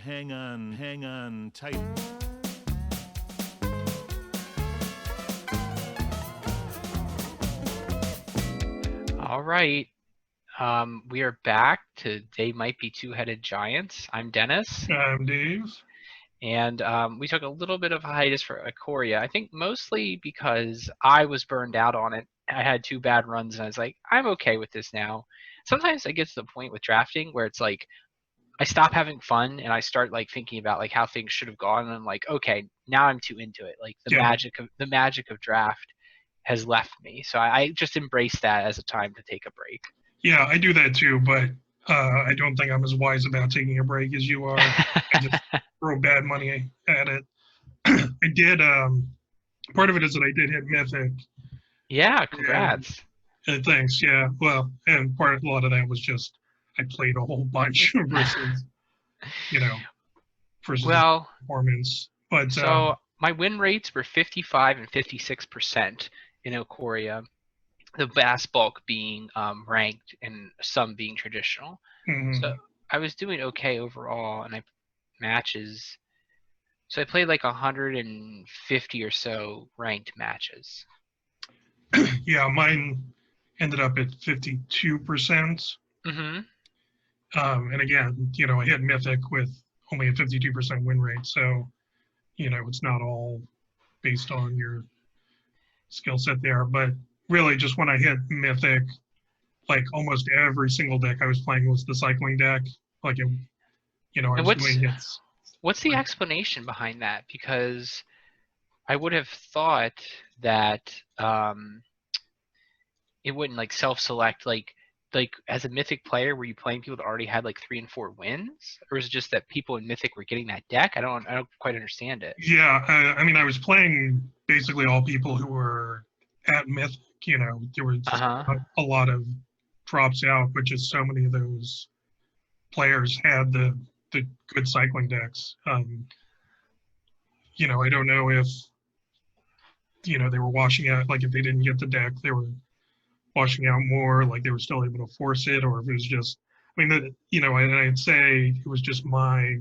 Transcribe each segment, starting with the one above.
hang on tight. All right. We are back to They Might Be Two-Headed Giants. I'm Dennis. I'm Dave. And we took a little bit of a hiatus for Ikoria. I think mostly because I was burned out on it. I had 2 bad runs, and I was like, I'm okay with this now. Sometimes I get to the point with drafting where it's like I stop having fun and I start like thinking about like how things should have gone, and I'm like, okay, now I'm too into it. Like the magic of draft has left me, so I just embrace that as a time to take a break. Yeah, I do that too, but I don't think I'm as wise about taking a break as you are. I just throw bad money at it. I did. Part of it is that I did hit Mythic. Yeah, congrats. And thanks. Yeah. Well, and a lot of that was just I played a whole bunch versus, versus Well, performance. But so my win rates were 55 and 56% in Ikoria. The vast bulk being ranked and some being traditional. So I was doing okay overall, and I matches. So I played like 150 or so ranked matches. Yeah, mine ended up at 52%. Mm-hmm. And again, I hit Mythic with only a 52% win rate, so it's not all based on your skill set there. But really, just when I hit Mythic, like almost every single deck I was playing was the cycling deck. Like it, I was doing hits. What's the explanation behind that? Because I would have thought that it wouldn't like self-select like as a Mythic player, were you playing people that already had like 3 and 4 wins, or is it just that people in Mythic were getting that deck? I don't quite understand it. Yeah, I mean, I was playing basically all people who were at Mythic. There was a lot of drops out, but just so many of those players had the good cycling decks. I don't know if they were washing out, like if they didn't get the deck, they were washing out more, like they were still able to force it, or if it was just, I mean, I'd say it was just my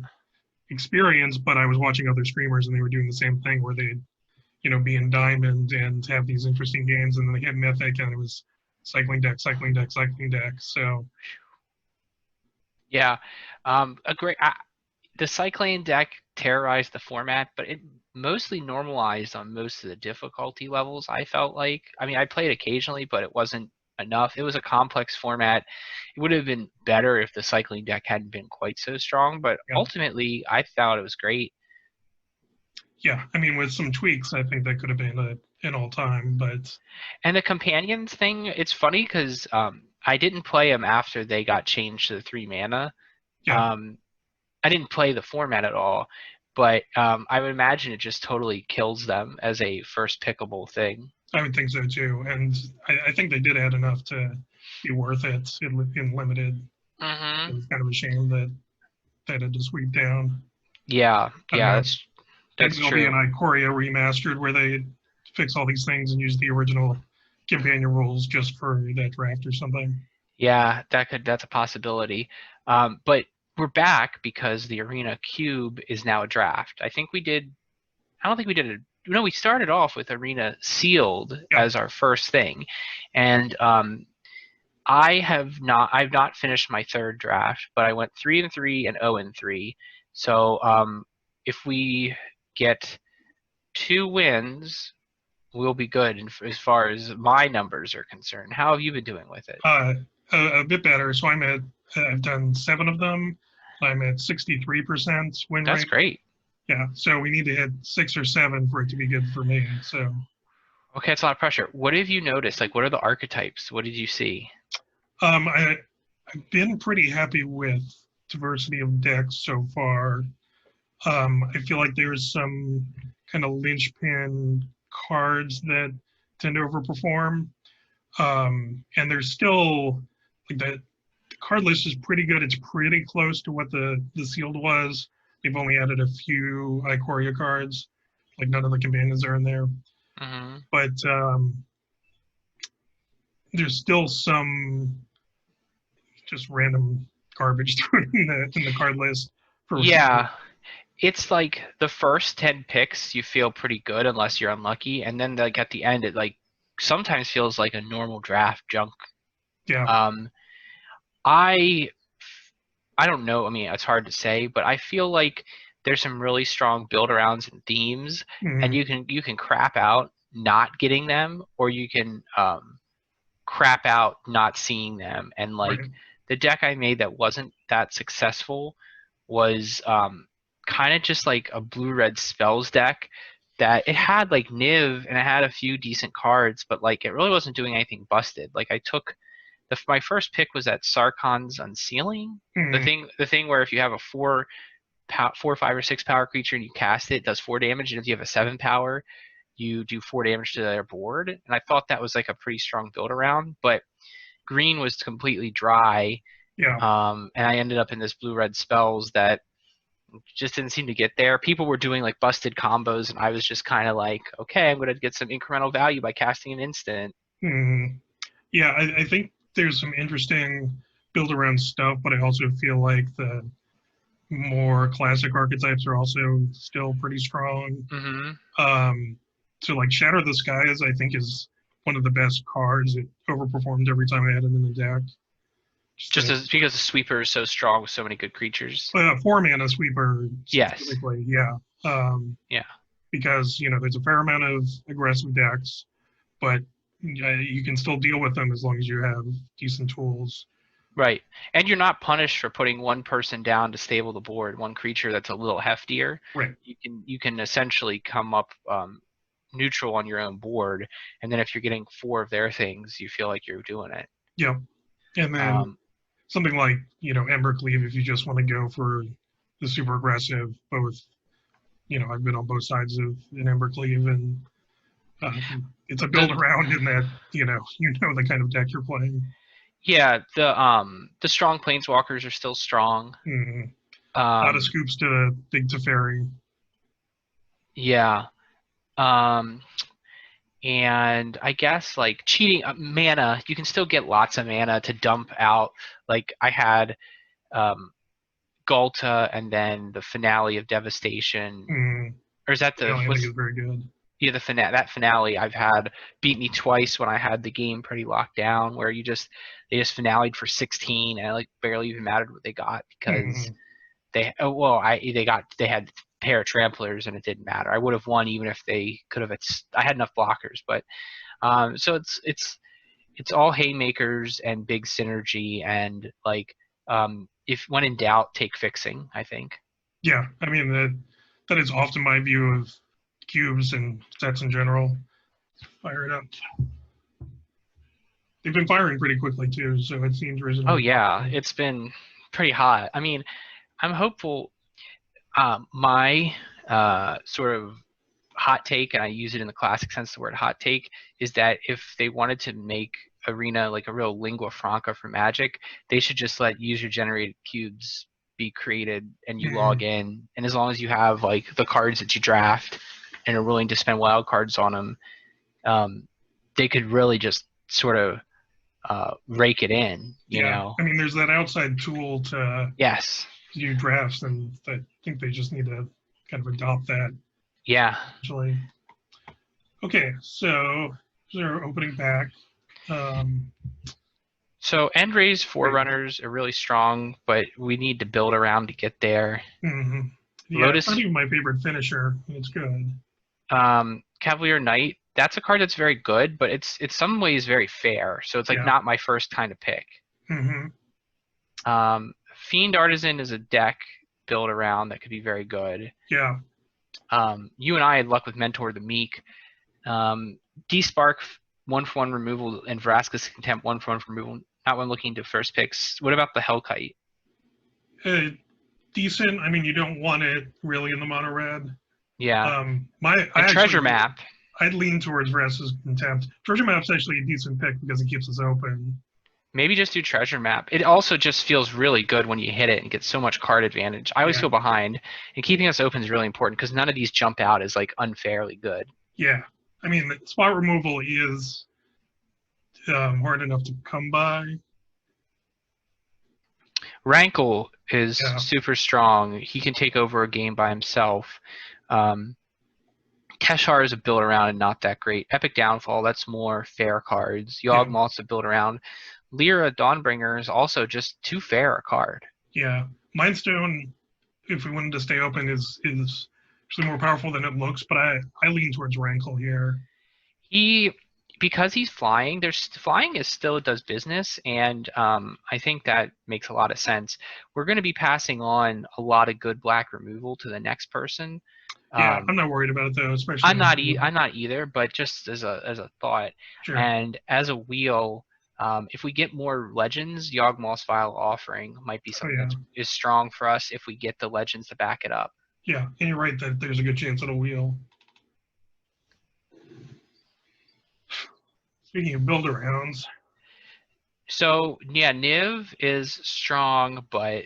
experience, but I was watching other streamers and they were doing the same thing where they'd, be in Diamond and have these interesting games, and then they hit Mythic and it was cycling deck. So yeah, the cycling deck terrorized the format, but it mostly normalized on most of the difficulty levels, I felt like. I mean, I played occasionally, but it wasn't enough. It was a complex format. It would have been better if the cycling deck hadn't been quite so strong, but ultimately, I thought it was great. Yeah, I mean, with some tweaks, I think that could have been an all-time, but... And the companions thing, it's funny because I didn't play them after they got changed to the 3 mana. Yeah. I didn't play the format at all, but I would imagine it just totally kills them as a first pickable thing. I would think so too, and I think they did add enough to be worth it in limited. Mm-hmm. It was kind of a shame that had to sweep down. Yeah, that's true. Maybe there'll be an Ikoria remastered where they fix all these things and use the original companion rules just for that draft or something. Yeah, that's a possibility. But we're back because the Arena Cube is now a draft. I don't think we did we started off with Arena Sealed as our first thing. And I've not finished my 3rd draft, but I went 3-3 and 0-3. So if we get 2 wins, we'll be good as far as my numbers are concerned. How have you been doing with it? A bit better. So I've done 7 of them. I'm at 63% win rate. That's great. Yeah, so we need to hit 6 or 7 for it to be good for me. So. Okay, that's a lot of pressure. What have you noticed? Like, what are the archetypes? What did you see? I've been pretty happy with diversity of decks so far. I feel like there's some kind of linchpin cards that tend to overperform. And there's still, like, the card list is pretty good. It's pretty close to what the sealed was. They've only added a few Ikoria cards. Like, none of the companions are in there. Mm-hmm. But there's still some just random garbage thrown in the card list. for Yeah. It's like the first 10 picks you feel pretty good unless you're unlucky, and then like at the end it like sometimes feels like a normal draft junk. Yeah. Um, I I don't know. I mean, it's hard to say, but I feel like there's some really strong build arounds and themes, and Mhm. you can crap out not getting them, or you can crap out not seeing them. And like Right. the deck I made that wasn't that successful was kind of just like a blue-red spells deck that it had like Niv and it had a few decent cards, but like it really wasn't doing anything busted. Like I took my first pick was at Sarkhan's Unsealing. Mhm. The thing where if you have a 4, 5, or 6 power creature and you cast it, it does 4 damage, and if you have a 7 power, you do 4 damage to their board. And I thought that was like a pretty strong build around, but green was completely dry, Yeah. and I ended up in this blue-red spells that just didn't seem to get there. People were doing like busted combos, and I was just kind of like, okay, I'm going to get some incremental value by casting an instant. Mhm. Yeah, I think there's some interesting build around stuff, but I also feel like the more classic archetypes are also still pretty strong. Hmm. So like Shatter the Skies, I think is one of the best cards. It overperformed every time I had it in the deck. Just as because the sweeper is so strong with so many good creatures. 4 mana sweeper Yes. specifically, yeah. Yeah. Because there's a fair amount of aggressive decks, but you can still deal with them as long as you have decent tools. Right. And you're not punished for putting one person down to stable the board, one creature that's a little heftier. Right. You can essentially come up neutral on your own board, and then if you're getting 4 of their things, you feel like you're doing it. Yep. And then Um, something like Embercleave, if you just want to go for the super aggressive, both I've been on both sides of an Embercleave, and it's a build the around in that the kind of deck you're playing. yeah, the strong planeswalkers are still strong. Mm-hmm. A lot of Um, scoops to Big Teferi. yeah. Um, and I guess like cheating mana, you can still get lots of mana to dump out. Like I had um, Galta and then the finale of Devastation, Mm-hmm. or is that the I think what's is very good. yeah the that finale I've had beat me twice when I had the game pretty locked down, where they just finale'd for 16 and it like barely even mattered what they got because Mm-hmm. they had pair of tramplers and it didn't matter. I would have won even if they could have. I had enough blockers, but so it's all haymakers and big synergy and like if when in doubt, take fixing. I think. Yeah, I mean that is often my view of cubes and sets in general. Fire it up. They've been firing pretty quickly too, so it seems Oh reasonably yeah, possible. it's been pretty hot. I mean, I'm hopeful. My sort of hot take, and I use it in the classic sense, the word hot take, is that if they wanted to make Arena like a real lingua franca for Magic, they should just let user generated cubes be created and you log Mm, in, and as long as you have like the cards that you draft and are willing to spend wild cards on them, they could really just sort of rake it in, you yeah, know? I mean there's that outside tool to Yes. do drafts, and I think they just need to kind of adopt that. Yeah. Actually, okay, so they're opening back. Um, So End-Rays Wait. Forerunners are really strong, but we need to build around to get there. Mm-hmm. Yeah, it's not Lotus even my favorite finisher. It's good. Cavalier Knight, that's a card that's very good, but it's some ways very fair. So it's like Yeah. not my first kind of pick. Mm-hmm. Fiend Artisan is a deck built around that could be very good. Yeah. You and I had luck with Mentor the Meek. D-Spark 1/1 removal and Vraska's Contempt 1/1 removal. Not when looking to first picks. What about the Hellkite? Decent. I mean, you don't want it really in the mono red. Yeah. I And Treasure actually Map. I'd lean towards Vraska's Contempt. Treasure Map's actually a decent pick because it keeps us open. Maybe just do Treasure Map. It also just feels really good when you hit it and get so much card advantage. I always Yeah. feel behind, and keeping us open is really important because none of these jump out as like unfairly good. Yeah. I mean, the spot removal is hard enough to come by. Rankle is Yeah. super strong. He can take over a game by himself. Keshar is a build around and not that great. Epic Downfall, that's more fair cards. Yeah. Yawgmoth's a build around. Lyra Dawnbringer is also just too fair a card. Yeah. Mindstone, if we wanted to stay open, is actually more powerful than it looks, but I lean towards Rankle here. Because he's flying, flying is still does business, and I think that makes a lot of sense. We're going to be passing on a lot of good black removal to the next person. Yeah, I'm not worried about it though, especially. I'm not either, but just as a thought, Sure. and as a wheel, if we get more legends, Yawgmoth's Vile Offering might be something that is strong for us if we get the legends to back it up. Yeah, and you're right that there's a good chance it'll wheel. Speaking of build arounds. So yeah, Niv is strong, but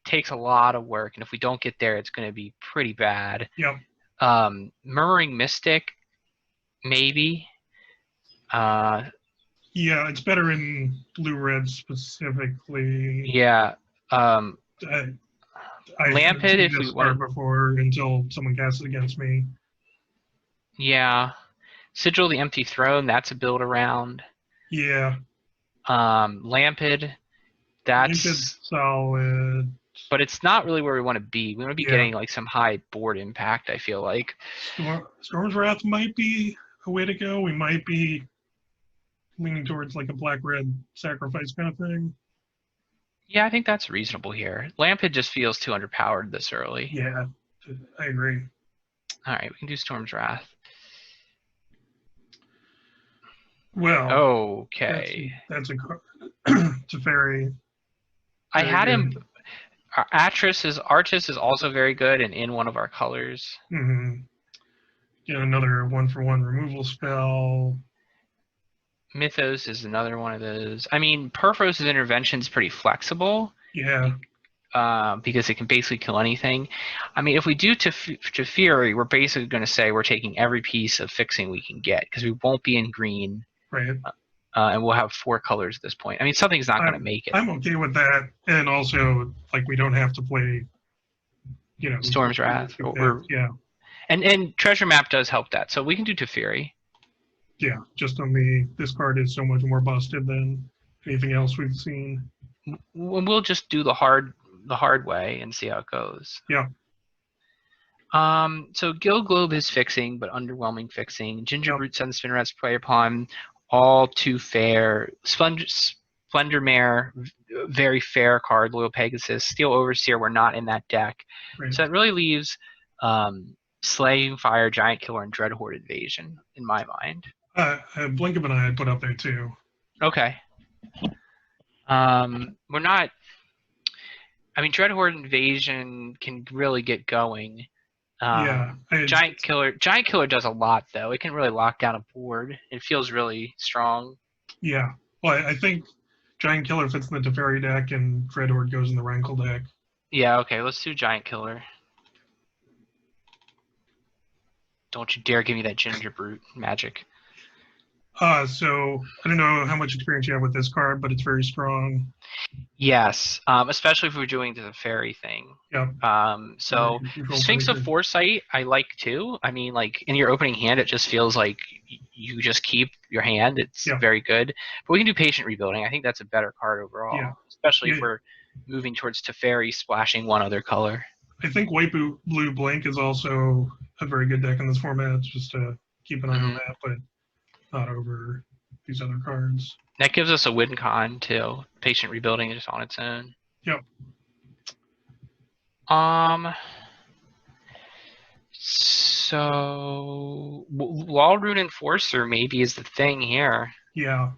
takes a lot of work, and if we don't get there, it's going to be pretty bad. Yep. Murmuring Mystic, maybe. Yeah, it's better in blue-red specifically. Yeah. I Lampid, if we want before until someone casts it against me. Yeah. Sigil the Empty Throne, that's a build around. Yeah. Lampid, that's Lampid's solid. But it's not really where we want to be. We want to be getting like some high board impact, I feel like. Storm's Wrath might be a way to go. We might be leaning towards like a black-red sacrifice kind of thing. Yeah, I think that's reasonable here. Lampid just feels too underpowered this early. Yeah, I agree. All right, we can do Storm's Wrath. Well, okay. That's a Teferi. I had him. Artis is also very good and in one of our colors. Mm-hmm. Yeah, another 1-for-1 removal spell. Mythos is another one of those. I mean, Perforos's intervention is pretty flexible. Yeah. Because it can basically kill anything. I mean, if we do Teferi, we're basically going to say we're taking every piece of fixing we can get because we won't be in green. Right. And we'll have 4 colors at this point. I mean, something's not going to make it. I'm okay with that, and also like we don't have to play, Storm's Wrath. Yeah. And Treasure Map does help that, so we can do Teferi. Yeah, just on this card is so much more busted than anything else we've seen. We'll just do the hard way and see how it goes. Yeah. So Gil Globe is fixing, but underwhelming fixing. Gingerbrute, 7 Spinnerets, Prey Upon, all too fair. Splendor Mare, very fair card. Loyal Pegasus, Steel Overseer, we're not in that deck. Right. So that really leaves Slaying Fire, Giant Killer, and Dreadhorde Invasion in my mind. Blink of an Eye I put up there too. Okay. We're not. I mean, Dreadhorde Invasion can really get going. Giant Killer does a lot though. It can really lock down a board. It feels really strong. Yeah. Well, I think Giant Killer fits in the Teferi deck, and Dreadhorde goes in the Rankle deck. Yeah. Okay. Let's do Giant Killer. Don't you dare give me that Gingerbrute magic. So I don't know how much experience you have with this card, but it's very strong. Yes, especially if we're doing the fairy thing. Yeah. So Sphinx of Foresight, I like too. I mean, like in your opening hand, it just feels like you just keep your hand. It's very good. But we can do Patient Rebuilding. I think that's a better card overall, especially if we're moving towards Teferi splashing one other color. I think White Blue Blink is also a very good deck in this format. Just to keep an eye on that, but not over these other cards. That gives us a win con too. Patient Rebuilding just on its own. Yep. So Wildrune Enforcer maybe is the thing here. Yeah.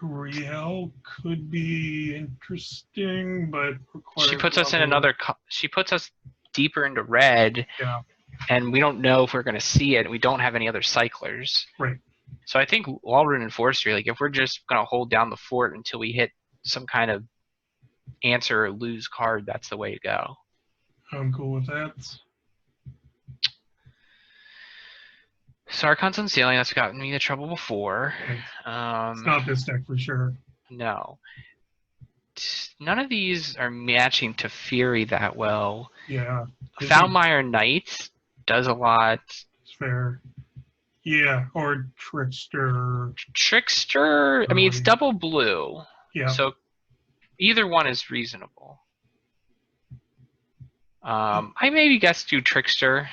Riel could be interesting, but she puts us in another. She puts us deeper into red. Yeah. And we don't know if we're going to see it. We don't have any other cyclers. Right. So I think Wildrune Enforcer, like if we're just going to hold down the fort until we hit some kind of answer or lose card, that's the way to go. I'm cool with that. Sarkon's Unsealing, that's gotten me into trouble before. Right. It's not this deck for sure. No. none of these are matching to Fury that well. Yeah. I think Foulmire Knight does a lot. it's fair. Yeah, or Trickster. Trickster, I mean, it's Really. double blue, Yeah. so either one is reasonable. I maybe guess do Trickster,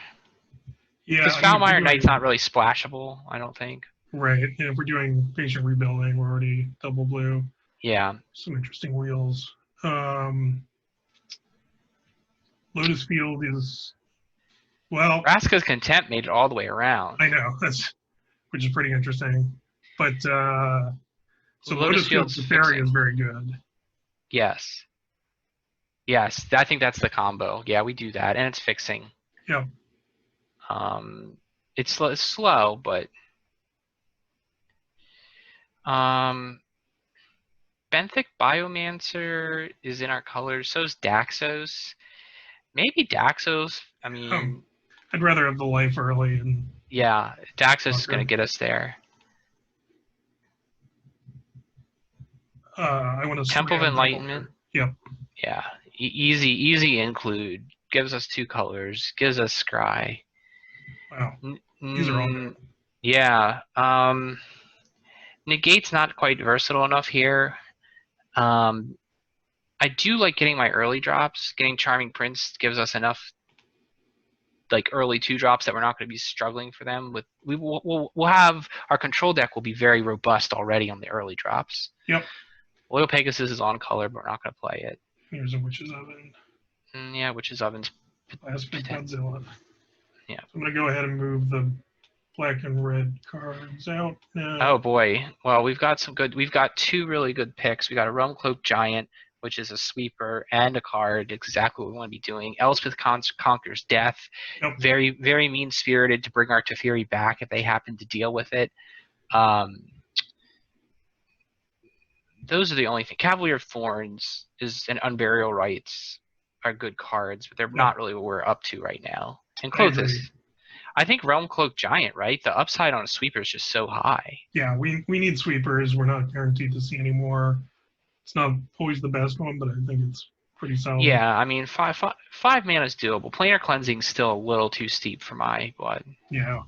Yeah. because I mean, if we're Foulmire doing, Knight's not really splashable, I don't think. right. And if we're doing patient rebuilding, we're already double blue. Yeah. Some interesting wheels. Lotus Field is, well, Raska's Contempt made it all the way around. I know, which is pretty interesting. But so Lotus Field Field's Safari fixing. is very good. Yes. Yes, I think that's the combo. Yeah, we do that, and it's fixing. Yeah. It's slow, but Benthic Biomancer is in our colors. So is Daxos. Maybe Daxos. I mean, I'd rather have the life early and yeah, Daxos is going to get us there. I want to Temple of Enlightenment. Yep. Yeah, easy include. Gives us 2 colors. Gives us Scry. Wow. These are all good. Yeah. Negate's not quite versatile enough here. I do like getting my early drops. Getting Charming Prince gives us enough like early 2 drops that we're not going to be struggling for them. We'll have our control deck will be very robust already on the early drops. Yep. Loyal Pegasus is on color, but we're not going to play it. Here's a Witch's Oven. Yeah, Witch's Oven's Last pick Godzilla. Yeah. So I'm gonna go ahead and move the black and red cards out now. Oh boy. Well, we've got 2 really good picks. We got a Realm Cloak Giant, which is a sweeper and a card, exactly what we want to be doing. Elspeth Conquers Death. Yep. Very, very mean-spirited to bring our Teferi back if they happen to deal with it. Those are the only things. Cavalier of Thorns and Unburial Rites are good cards, but they're not really what we're up to right now. And Clothis. I think Realm Cloak Giant, right? The upside on a sweeper is just so high. Yeah, we need sweepers. We're not guaranteed to see any more. It's not always the best one, but I think it's pretty solid. Yeah, I mean, five mana is doable. Planar Cleansing is still a little too steep for my blood. Yeah.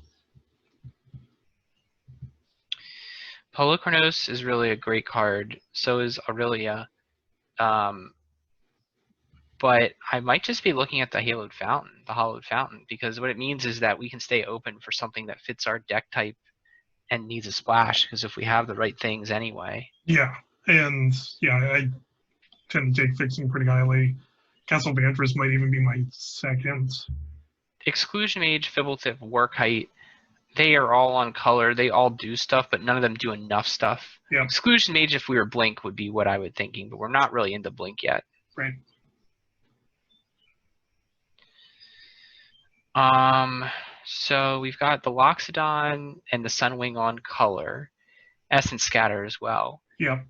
Polochronos is really a great card. So is Aurelia. But I might just be looking at the Hallowed Fountain, because what it means is that we can stay open for something that fits our deck type and needs a splash, because if we have the right things anyway. Yeah, and yeah, I tend to take fixing pretty highly. Castle Vantress might even be my second. Exclusion Mage, Fibblethip, Workheight, they are all on color. They all do stuff, but none of them do enough stuff. Yeah. Exclusion Mage, if we were Blink, would be what I would thinking, but we're not really into Blink yet. Right. So we've got the Loxodon and the Sunwing on color. Essence Scatter as well. Yep.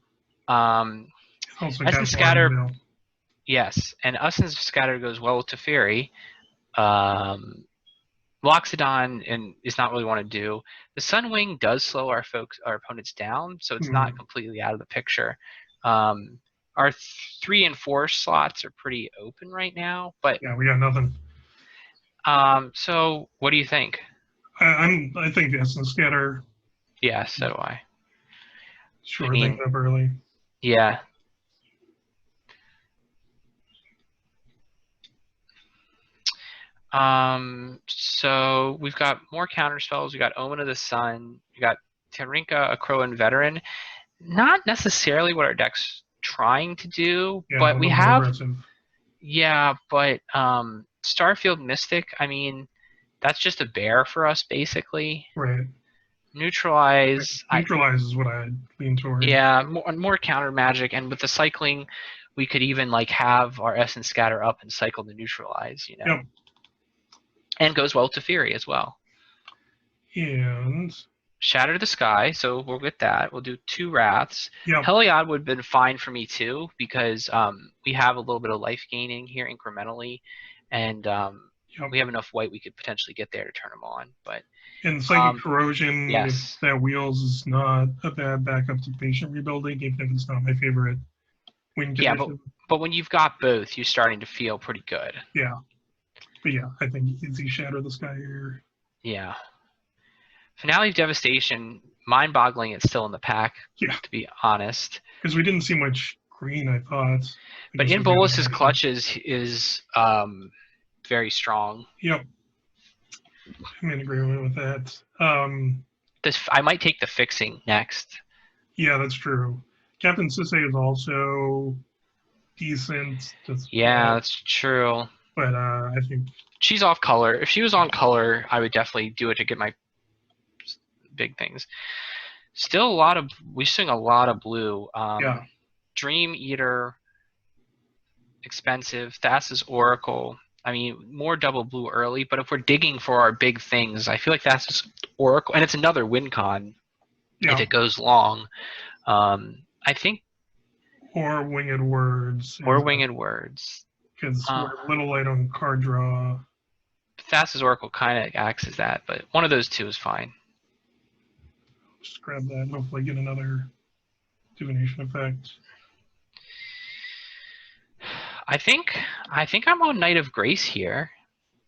Also Essence Scatter, yes, and Essence Scatter goes well with Teferi. Loxodon is not really want to do. The Sunwing does slow our opponents down, so it's not completely out of the picture. Our 3 and 4 slots are pretty open right now, but yeah, we got nothing. So what do you think? I think Essence Scatter. Yeah, so do I. Sure, things up early. Yeah. So we've got more counter spells. We got Omen of the Sun. We got Terinka, Akro, and Veteran. Not necessarily what our deck's trying to do, but we have. Aggressive. Yeah, but Starfield Mystic, I mean, that's just a bear for us, basically. Right. Neutralize. Neutralize is what I lean towards. Yeah, more counter magic, and with the cycling, we could even like have our Essence Scatter up and cycle the Neutralize, you know. Yep. And goes well to Fury as well. And Shatter the Sky, so we'll get that. We'll do 2 Wraths. Yep. Heliod would have been fine for me too, because we have a little bit of life gaining here incrementally, and we have enough white we could potentially get there to turn them on. But and Psychic Corrosion, yes. if that wheels is not a bad backup to Patient Rebuilding, even if it's not my favorite win Yeah, condition. but when you've got both, you're starting to feel pretty good. Yeah. But yeah, I think easy Shatter the Sky here. Yeah. Finale of Devastation, mind-boggling. It's still in the pack, Yeah. to be honest. Because we didn't see much green, I thought. But In Bolus's clutches is very strong. Yep. I'm in agreement with that. I might take the fixing next. Yeah, that's true. Captain Sisay is also decent. Yeah, that's true. But I think she's off color. If she was on color, I would definitely do it to get my big things. Still we sing a lot of blue. yeah. Dream Eater, expensive. Thassa's Oracle. I mean, more double blue early, but if we're digging for our big things, I feel like Thassa's Oracle, and it's another win con if it goes long. I think. Or Winged Words. Or Winged Words. Because we're a little light on card draw. Thassa's Oracle kind of acts as that, but one of those two is fine. Just grab that and hopefully get another divination effect. I think I'm on Knight of Grace here.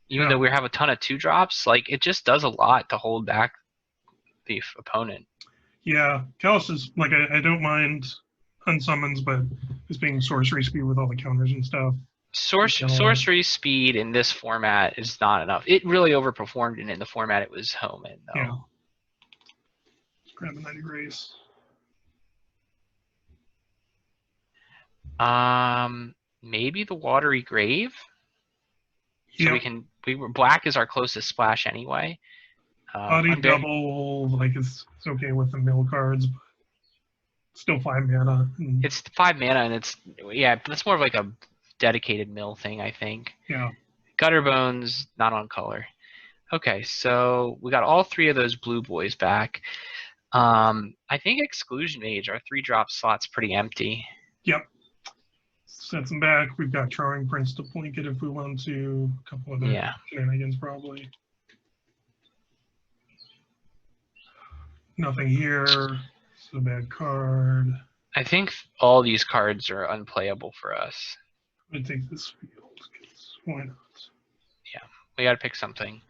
Even though we have a ton of 2-drops, like it just does a lot to hold back the opponent. Yeah, Callus is like I don't mind unsummons, but just being sorcery speed with all the counters and stuff. Sorcery speed in this format is not enough. It really overperformed in the format it was home in, though. Yeah. Let's grab the Knight of Grace. Maybe the Watery Grave. So black is our closest splash anyway. Body double, like it's okay with the mill cards, but still 5 mana. It's 5 mana, and that's more of like a dedicated mill thing, I think. Yeah. Gutter Bones, not on color. Okay, so we got all 3 of those blue boys back. I think Exclusion Mage, our 3-drop slot's pretty empty. Yep. Sets them back. We've got Charming Prince to blink it if we want to. A couple other shenanigans probably. Nothing here. It's a bad card. I think all these cards are unplayable for us. I'm gonna take this field. Why not? Yeah, we gotta pick something.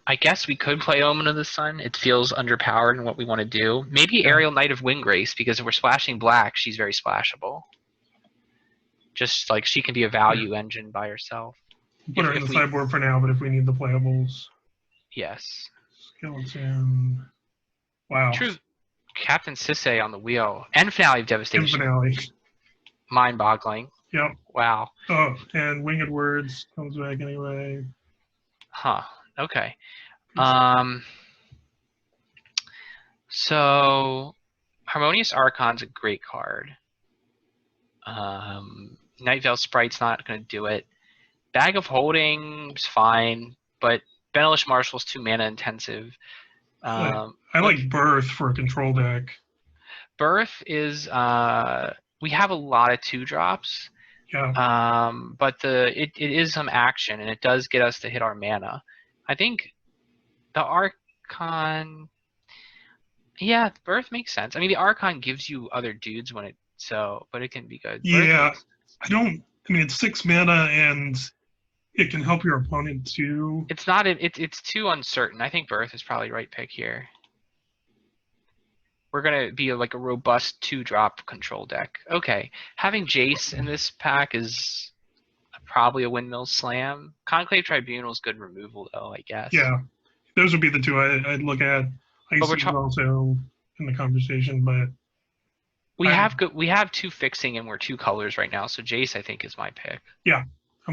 I guess we could play Omen of the Sun. It feels underpowered in what we want to do. Maybe Aerial Knight of Windgrace, because if we're splashing black, she's very splashable. Just like she can be a value engine by herself. Put her in the sideboard for now, but if we need the playables. Yes. Skeleton. Wow. True. Captain Sisay on the wheel. And Finale of Devastation. And Finale. Mind-boggling. Yep. Wow. Oh, and Winged Words comes back anyway. Huh. Okay. So Harmonious Archon's a great card. Night Veil Sprite's not going to do it. Bag of Holding is fine, but Benelish Marshal's 2 mana intensive. I like Birth for a control deck. Birth is we have a lot of 2-drops. Yeah. But it is some action, and it does get us to hit our mana. I think the Archon, yeah, Birth makes sense. I mean, the Archon gives you other dudes when but it can be good. Yeah, I mean, it's 6 mana, and it can help your opponent too. It's not. It's too uncertain. I think Birth is probably the right pick here. We're gonna be like a robust 2-drop control deck. Okay, having Jace in this pack is probably a Windmill Slam. Conclave Tribunal is good removal, though, I guess. Yeah, those would be the two I'd look at. Icy also in the conversation, but we have 2 fixing and we're 2 colors right now. So Jace, I think, is my pick. Yeah,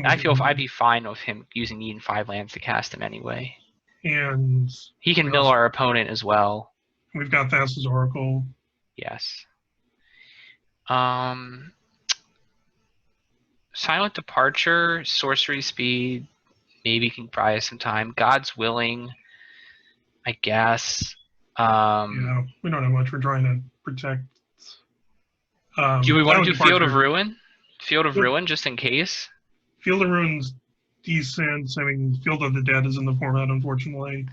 I feel I'd be fine with him using Eden 5 lands to cast him anyway. And he can mill our opponent as well. We've got Thassa's Oracle. Yes. Silent Departure, Sorcery Speed, maybe can buy us some time. God's Willing, I guess. Yeah, we don't have much. We're trying to protect. Do we want to do Field of Ruin? Field of Ruin, just in case? Field of Ruin's decent. I mean, Field of the Dead is in the format, unfortunately.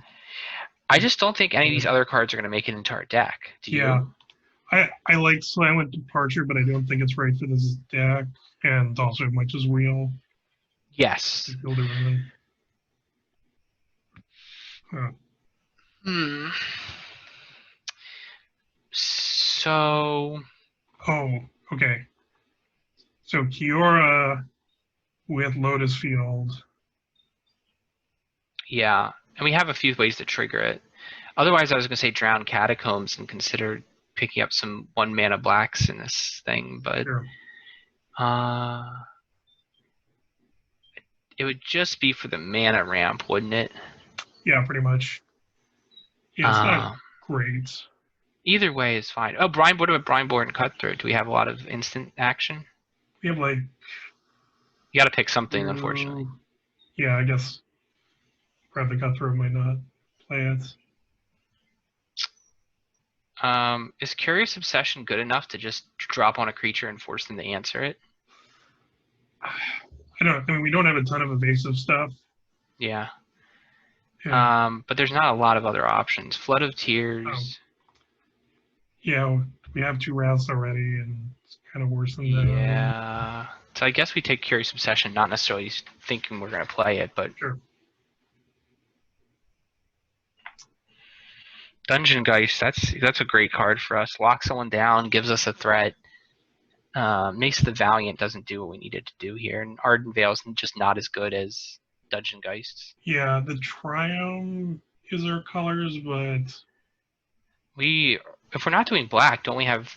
I just don't think any of these other cards are going to make it into our deck. Do you? Yeah. I like Silent Departure, but I don't think it's right for this deck, and also much as Wheel Yes. to build around. Hmm. So Oh, okay. So Kiora with Lotus Field. yeah, and we have a few ways to trigger it. Otherwise, I was gonna say Drown Catacombs and consider picking up some 1-mana blacks in this thing, but Sure. it would just be for the mana ramp, wouldn't it? Yeah, pretty much. Yeah, it's not Uh, great. Either way is fine. Oh, Brian, what about Brian Board and Cutthroat? Do we have a lot of instant action? We have like You got to pick something, unfortunately. Yeah, I guess Bradley Cutthroat might not play it. Is Curious Obsession good enough to just drop on a creature and force them to answer it? I mean, we don't have a ton of evasive stuff. Yeah. Yeah. But there's not a lot of other options. Flood of Tears. Yeah, we have 2 wraths already, and it's kind of worse than that. Yeah. So I guess we take Curious Obsession, not necessarily thinking we're going to play it, but Sure. Dungeon Geist, that's a great card for us. Locks someone down, gives us a threat. Mace the Valiant doesn't do what we needed to do here, and Arden Veil's just not as good as Dungeon Geists. Yeah, the Triumph is our colors, but If we're not doing black, don't we have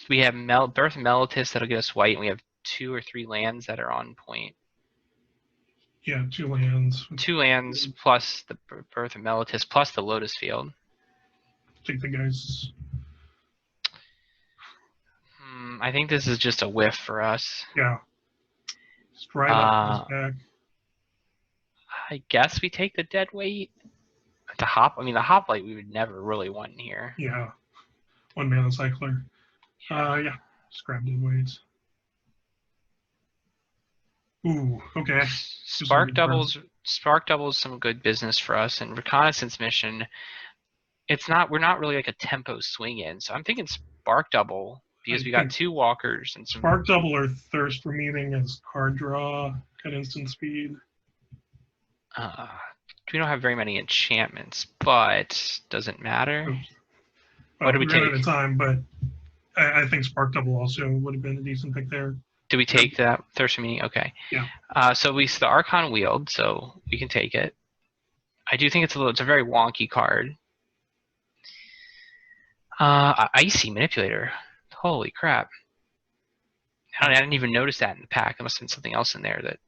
Birth of Meletis that'll get us white, and we have 2 or 3 lands that are on point. yeah, 2 lands. 2 lands plus the Birth of Meletis plus the Lotus Field. Take the guys. I think this is just a whiff for us. Yeah. Just drive up back. I guess we take the dead weight. The hoplite we would never really want in here. Yeah. 1 mana cycler. Yeah. Just grab dead weights. Ooh, okay. Spark doubles some good business for us, and Reconnaissance Mission. We're not really like a tempo swing in, so I'm thinking Spark double because we got 2 walkers and some Spark double or Thirst for Meaning as card draw at instant speed. We don't have very many enchantments, but doesn't matter. Well, what do we take? Ran out of time, but I think Spark double also would have been a decent pick there. Do we take that Thirst for Meaning? Okay. Yeah. So the Archon Wield, so we can take it. I do think it's a very wonky card. Icy Manipulator. Holy crap. I didn't even notice that in the pack. There must have been something else in there that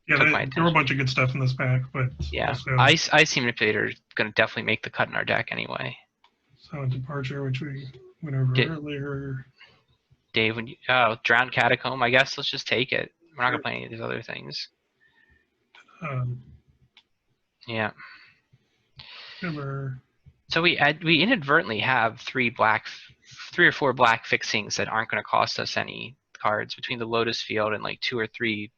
took my attention. There were a bunch of good stuff in this pack, but yeah, also, Icy Manipulator is going to definitely make the cut in our deck anyway. Silent Departure, which we went over earlier. Dave, Drowned Catacomb, I guess let's just take it. We're not going to play any of these other things. Yeah. Never. So we inadvertently have 3 or 4 black fixings that aren't going to cost us any cards between the Lotus Field and like 2 or 3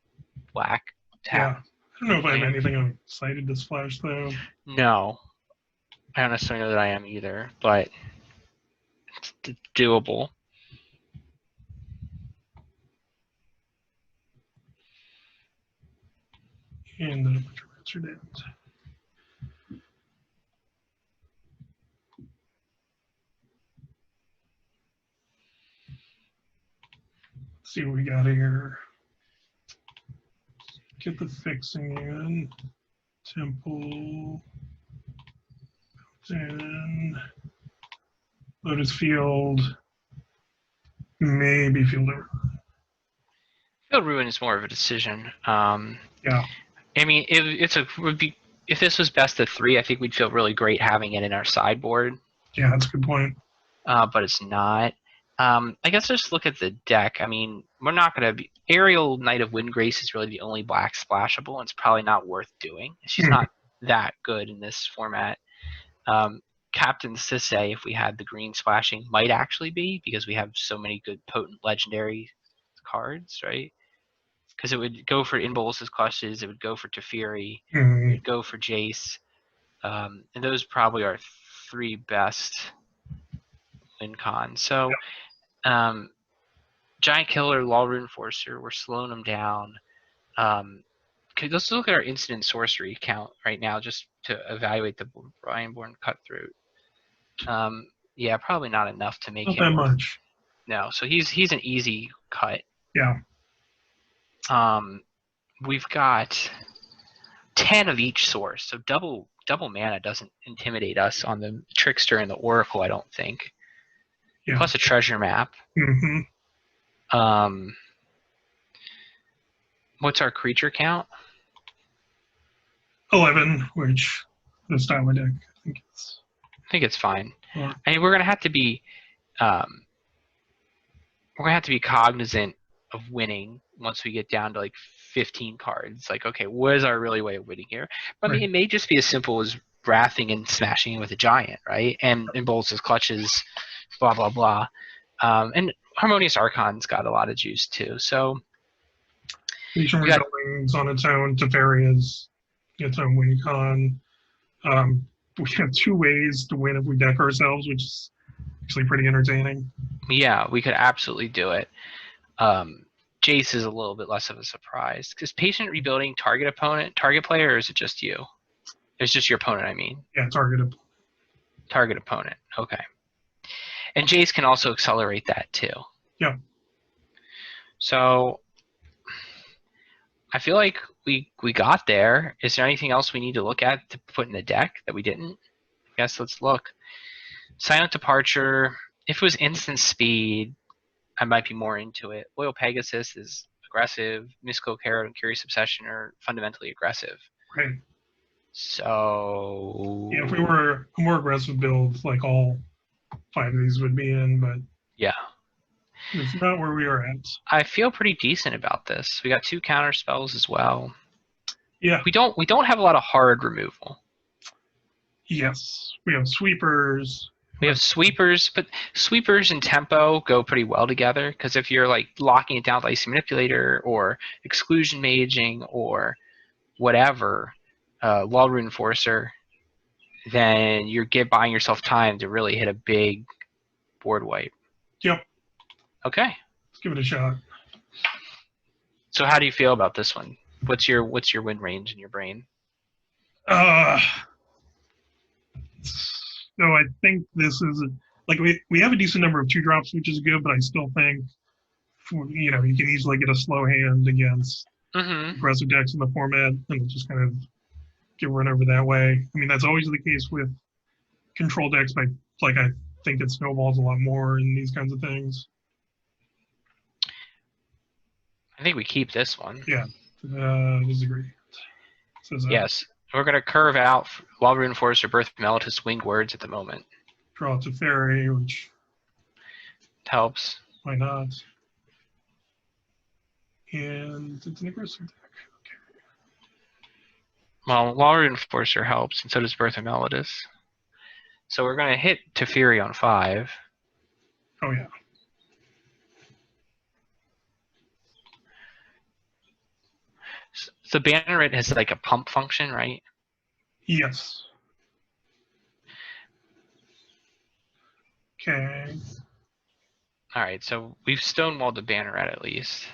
black tap. Yeah. I don't know if I have anything I'm excited to splash though. No. I don't necessarily know that I am either, but it's doable. And then a bunch of rats are dead. Let's see what we got here. Get the fixing in. Temple. Then Lotus Field. Maybe Field Ruin. Field Ruin is more of a decision. Yeah. I mean, if this was best of 3, I think we'd feel really great having it in our sideboard. Yeah, that's a good point. But it's not. I guess just look at the deck. I mean, we're not going to be... Aerial Knight of Windgrace is really the only black splashable, and it's probably not worth doing. She's not that good in this format. Captain Sisay, if we had the green splashing, might actually be, because we have so many good potent legendary cards, right? Because it would go for Inbolus's Clutches, it would go for Teferi, it would go for Jace. And those probably are 3 best win con. So Giant Killer, Law Reinforcer, we're slowing them down. Let's look at our incident sorcery count right now just to evaluate the Ironborn Cutthroat. Yeah, probably not enough to make Not him. that much. No, so he's an easy cut. Yeah. We've got 10 of each source, so double mana doesn't intimidate us on the Trickster and the Oracle, I don't think. Yeah. Plus a treasure map. Mm-hmm. What's our creature count? 11, which the style of deck, I think it's fine. Or, I mean, we're gonna have to be cognizant of winning once we get down to like 15 cards. Like, okay, what is our really way of winning here? But, I mean, it may just be as simple as wrathing and smashing with a giant, right? And Bolts' Clutches, blah blah blah. And Harmonious Archon's got a lot of juice too. So Legion Resilience on its own, Teferi's its own win con. We have 2 ways to win if we deck ourselves, which is actually pretty entertaining. Yeah, we could absolutely do it. Jace is a little bit less of a surprise. Because Patient Rebuilding target player, or is it just you? It's just your opponent, I mean. Yeah, target opponent, okay. And Jace can also accelerate that too. Yeah. So I feel like we got there. Is there anything else we need to look at to put in the deck that we didn't? I guess let's look. Silent Departure. If it was instant speed, I might be more into it. Loyal Pegasus is aggressive. Mystical Carrot and Curious Obsession are fundamentally aggressive. Right. So yeah, if we were a more aggressive build, like all 5 of these would be in, but yeah, it's not where we are at. I feel pretty decent about this. We got 2 counter spells as well. Yeah. We don't have a lot of hard removal. Yes, we have sweepers. We have sweepers, but sweepers and tempo go pretty well together, because if you're like locking it down with Icy Manipulator or Exclusion Maging or whatever, Law Reinforcer, then you're buying yourself time to really hit a big board wipe. Yep. Okay. Let's give it a shot. So how do you feel about this one? What's your win range in your brain? So I think this is like we have a decent number of 2-drops, which is good, but I still think you can easily get a slow hand against aggressive decks in the format and just kind of get run over that way. I mean, that's always the case with control decks, but I think it snowballs a lot more in these kinds of things. I think we keep this one. Yeah, disagree. Yes. We're going to curve out Law Reinforcer, Birth of Meletis, Winged Words at the moment. Draw to Fairy, which helps. Why not? And it's an aggressive deck. Okay. Well, Law Reinforcer helps, and so does Birth of Meletis. So we're going to hit Teferi on 5. Oh, yeah. So Banneret has like a pump function, right? Yes. Okay. All right, so we've stonewalled the Banneret at least.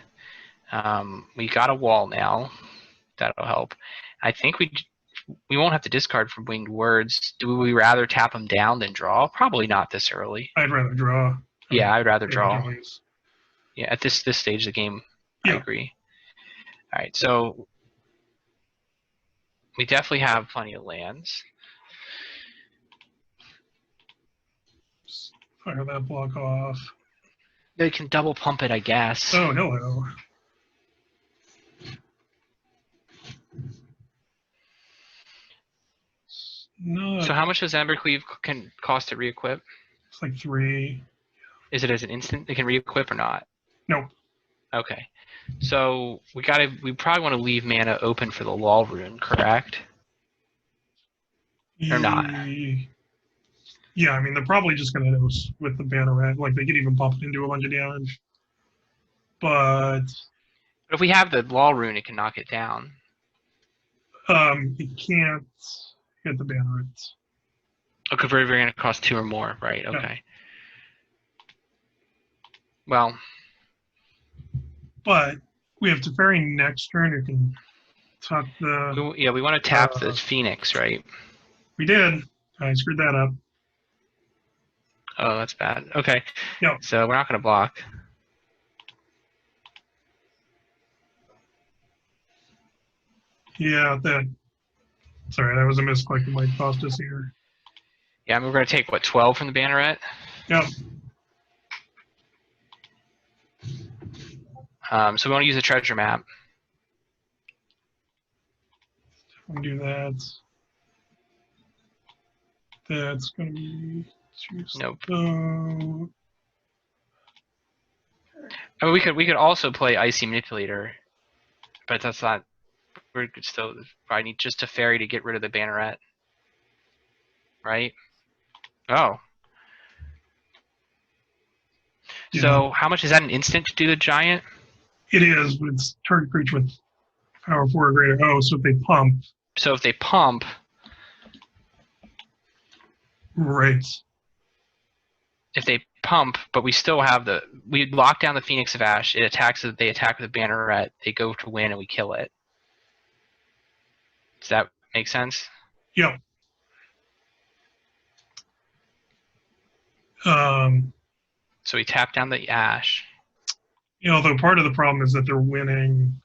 We got a wall now. That'll help. I think we won't have to discard from Winged Words. Do we rather tap them down than draw? Probably not this early. I'd rather draw. Yeah, I'd rather draw. Yeah, at this stage of the game, yeah. I agree. All right, so we definitely have plenty of lands. Fire that block off. They can double pump it, I guess. Oh, hello. No. So how much does Embercleave can cost to re-equip? It's like 3. Is it as an instant it can re-equip or not? No. Okay. So we probably want to leave mana open for the Lull Rune, correct? Or not? Yeah, I mean they're probably just gonna dose with the Banneret. Like they could even pump it into a bunch of damage. But if we have the Lull Rune, it can knock it down. It can't hit the Banneret. Okay, we're going to cost 2 or more, right? Okay. Well, But we have Teferi next turn who can tuck the. we want to tap the Uh, Phoenix, right? We did. I screwed that up. Oh, that's bad. Okay. Yep. So we're not going to block. Yeah, that. Sorry, that was a misclick that might cost us here. Yeah, I mean, we're going to take, what, 12 from the banneret? Yep. So we want to use a treasure map. We'll do that. That's going to be too Nope. slow. I mean, we could also play Icy Manipulator, but that's not. We're still probably need just a fairy to get rid of the banneret, right? Oh. Yeah. So how much is that an instant to do the giant? It is, but it's target creature with power 4 or greater. Oh, so if they pump. So if they pump, Right. but we still have we lock down the Phoenix of Ash. It attacks. They attack with the banneret. They go to win, and we kill it. Does that make sense? Yep. So we tap down the Ash. Although part of the problem is that they're winning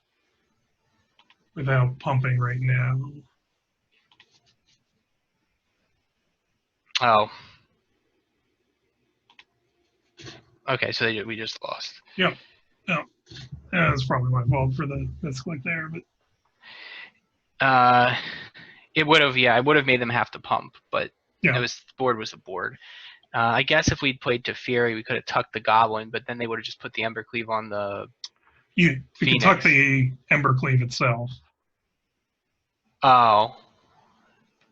without pumping right now. Oh. Okay, so we just lost. Yep. No. That's probably my fault for the misclick there, but It would have, it would have made them have to pump, but yeah. the board was the board. I guess if we'd played Teferi, we could have tucked the Goblin, but then they would have just put the Embercleave on the You could tuck the Embercleave itself. Oh.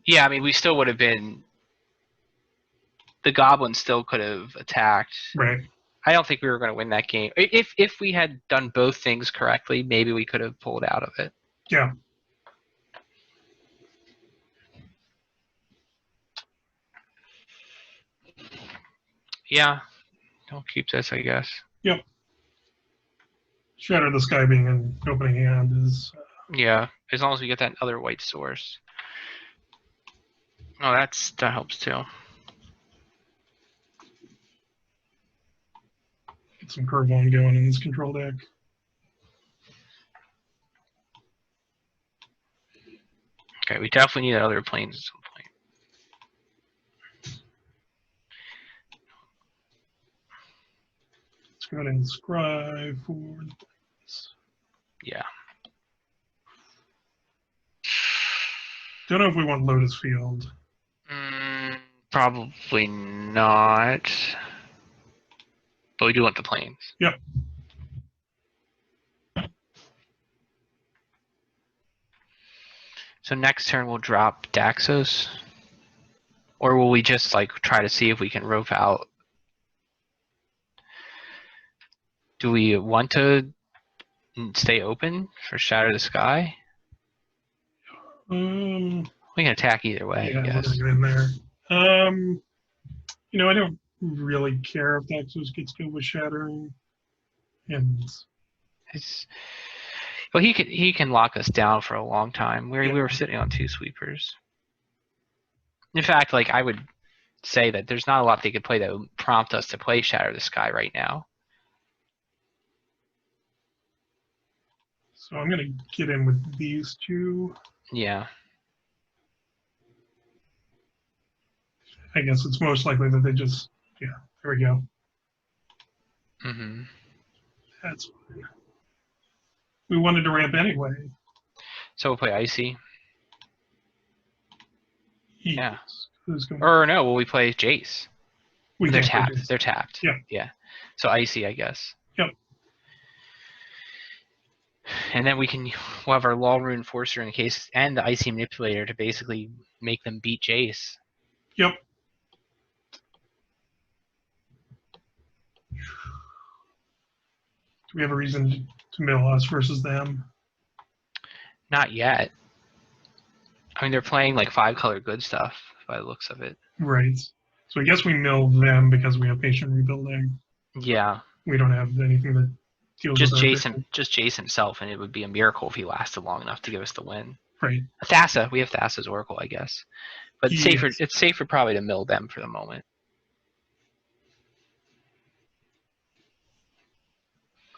Yeah, I mean, we still would have been. The Goblin still could have attacked. Right. I don't think we were going to win that game. If we had done both things correctly, maybe we could have pulled out of it. Yeah. Yeah. Don't keep this, I guess. Yep. Shatter the Sky being an opening hand is. Yeah, as long as we get that other white source. Oh, that helps too. Get some curve one going in this control deck. Okay, we definitely need other planes at some point. Let's go ahead and scribe for the planes. Yeah. Don't know if we want Lotus Field. Probably not. But we do want the planes. Yep. So next turn we'll drop Daxos. Or will we just like try to see if we can rope out? Do we want to stay open for Shatter the Sky? We can attack either way, Yeah, I guess. we're gonna get in there. I don't really care if Daxos gets good with shattering. And Well, he can lock us down for a long time. We Yeah. were sitting on 2 sweepers. In fact, like I would say that there's not a lot they could play that would prompt us to play Shatter the Sky right now. so I'm gonna get in with these two. Yeah. I guess it's most likely that they just there we go. Mm-hmm. That's fine. We wanted to ramp anyway. So we'll play Icy. Yeah. Who's going Or no, will we play Jace? we They're can't play tapped. this. They're tapped. Yeah. Yeah. So Icy, I guess. Yep. And then we'll have our Law Rune Enforcer in case, and the Icy Manipulator to basically make them beat Jace. Yep. Do we have a reason to mill us versus them? Not yet. I mean, they're playing like 5-color good stuff by the looks of it. Right. So I guess we mill them because we have patient rebuilding. Yeah. We don't have anything that deals Just with our Jason, vision. just Jace himself, and it would be a miracle if he lasted long enough to give us the win. Right. Thassa, we have Thassa's Oracle, I guess, but it's safer. Yes. It's safer probably to mill them for the moment.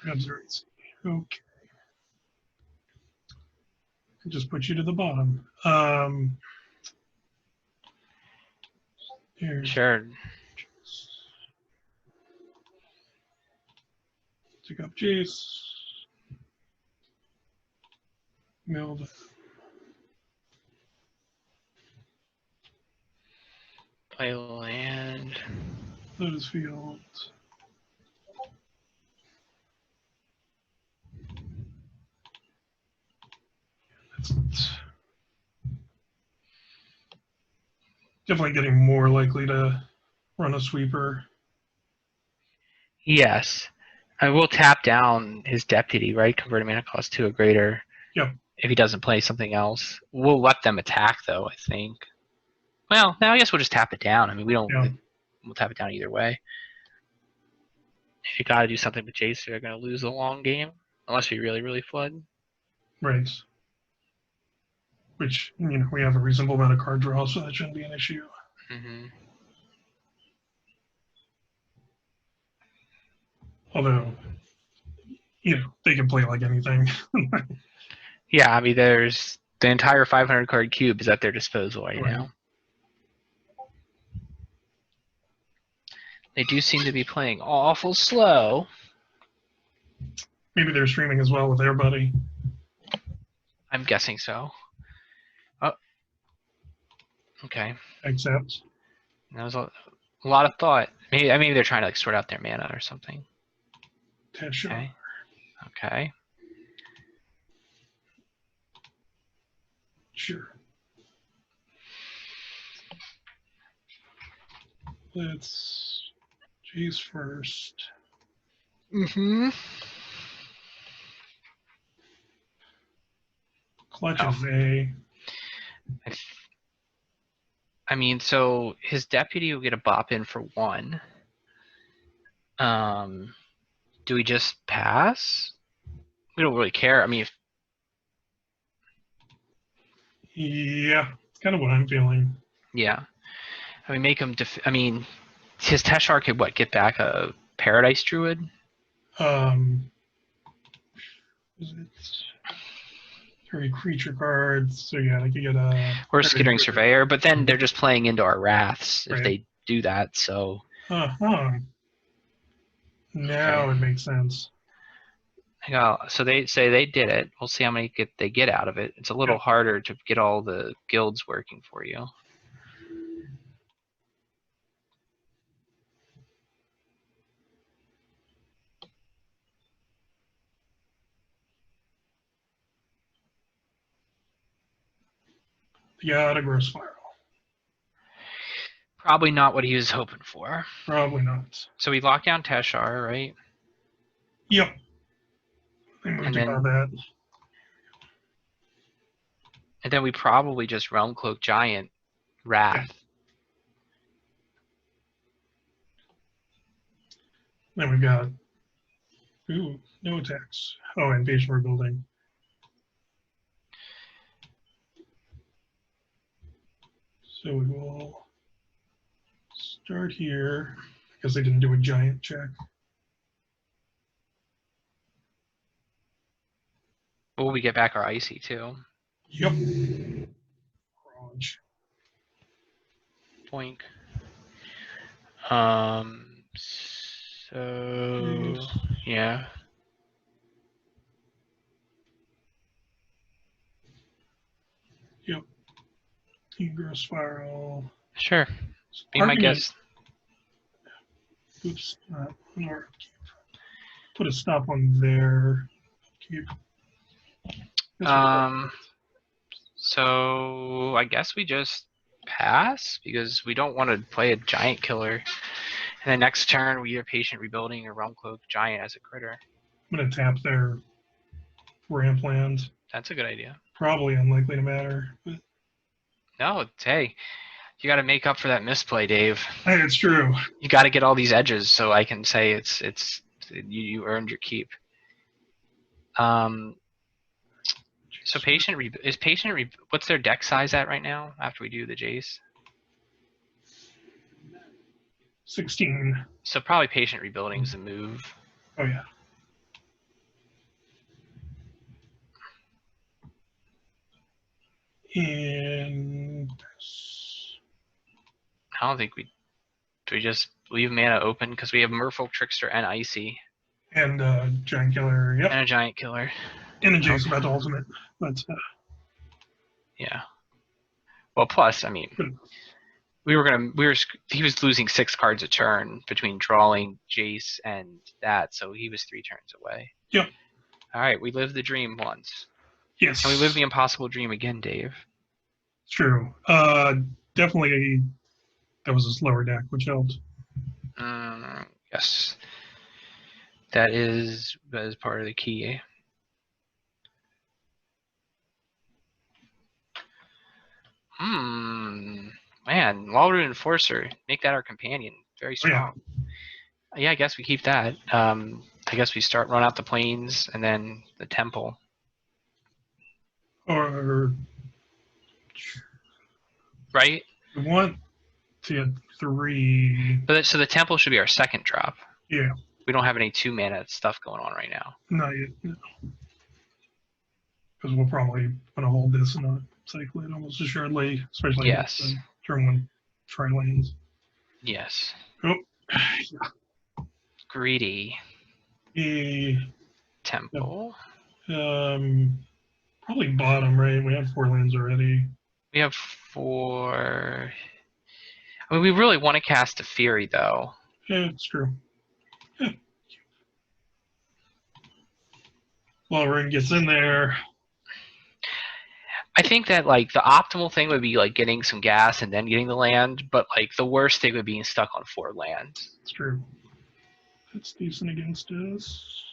Grabs are easy. Okay. I just put you to the bottom. Here's Sure. Take up Jace. Milled. Play land. Lotus Field. That's definitely getting more likely to run a sweeper. Yes. I will tap down his deputy, right? Convert a mana cost to a greater. Yep. If he doesn't play something else. We'll let them attack, though, I think. Well, now I guess we'll just tap it down. I mean, we don't. Yeah. We'll tap it down either way. You got to do something with Jace. They're going to lose the long game. Unless we really, really flood. Right. Which, we have a reasonable amount of card draw, so that shouldn't be an issue. Mm-hmm. Although, they can play like anything. Yeah, I mean, there's the entire 500 card cube is at their disposal right now. They do seem to be playing awful slow. Maybe they're streaming as well with their buddy. I'm guessing so. Oh. Okay. Except. That was a lot of thought. Maybe they're trying to sort out their mana or something. Tesha. Okay. Sure. Let's Jace first. Mm-hmm. Clutch is A. I mean, so his deputy will get a bop in for 1. Do we just pass? We don't really care. I mean, Yeah, it's kind of what I'm feeling. yeah. I mean, make him. His Teshar could get back a Paradise Druid? Is it 3 creature cards? So yeah, I could get a. Or a Skittering Surveyor, but then they're just playing into our Wraths if Right. they do that, so. Now Okay. it makes sense. So they say they did it. We'll see how many they get out of it. It's a little harder to get all the guilds working for you. Yeah, a gross spiral. Probably not what he was hoping for. Probably not. So we lock down Teshar, right? Yep. I moved to combat. And then we probably just Realm Cloak Giant Wrath. Then we've got no attacks. Oh, and patient rebuilding. So we will start here because they didn't do a giant check. Will we get back our Icy too? Yep. Orange. Boink. So yeah. Yep. Gross spiral. Sure. Be my guest. Oops. Put a stop on there. Keep. So I guess we just pass because we don't want to play a giant killer. And then next turn we either patient rebuilding or Realm Cloak Giant as a critter. I'm gonna tap their ramp land. That's a good idea. Probably unlikely to matter. But... No, hey, you got to make up for that misplay, Dave. Hey, it's true. You got to get all these edges so I can say it's You earned your keep. So what's their deck size at right now after we do the Jace? 16. So probably patient rebuilding is the move. Oh yeah. And I don't think do we just leave mana open because we have Merfolk, Trickster, and Icy. And Giant Killer, yep. And a Giant Killer. And a Jace about the ultimate. But yeah. Well, plus, I mean, he was losing 6 cards a turn between drawing Jace and that, so he was 3 turns away. Yep. All right, we lived the dream once. Yes. Can we live the impossible dream again, Dave? It's true. Definitely, that was a slower deck, which helped. Yes. That is part of the key. Man, Walrus Enforcer, make that our companion. Very strong. Yeah, I guess we keep that. I guess we run out the plains and then the temple. Or right? We want to get 3. So the temple should be our second drop. Yeah. We don't have any 2 mana stuff going on right now. Not yet. No. Because we'll probably want to hold this and not cycle it almost assuredly, especially yes. turn 1 tri-lanes. Yes. Oh, yeah. Greedy. Temple. Probably bottom, right? We have 4 lands already. We have 4. I mean, we really want to cast a Fury, though. Yeah, it's true. Yeah. Walrus gets in there. I think that like the optimal thing would be like getting some gas and then getting the land, but like the worst thing would be being stuck on 4 lands. It's true. It's decent against us.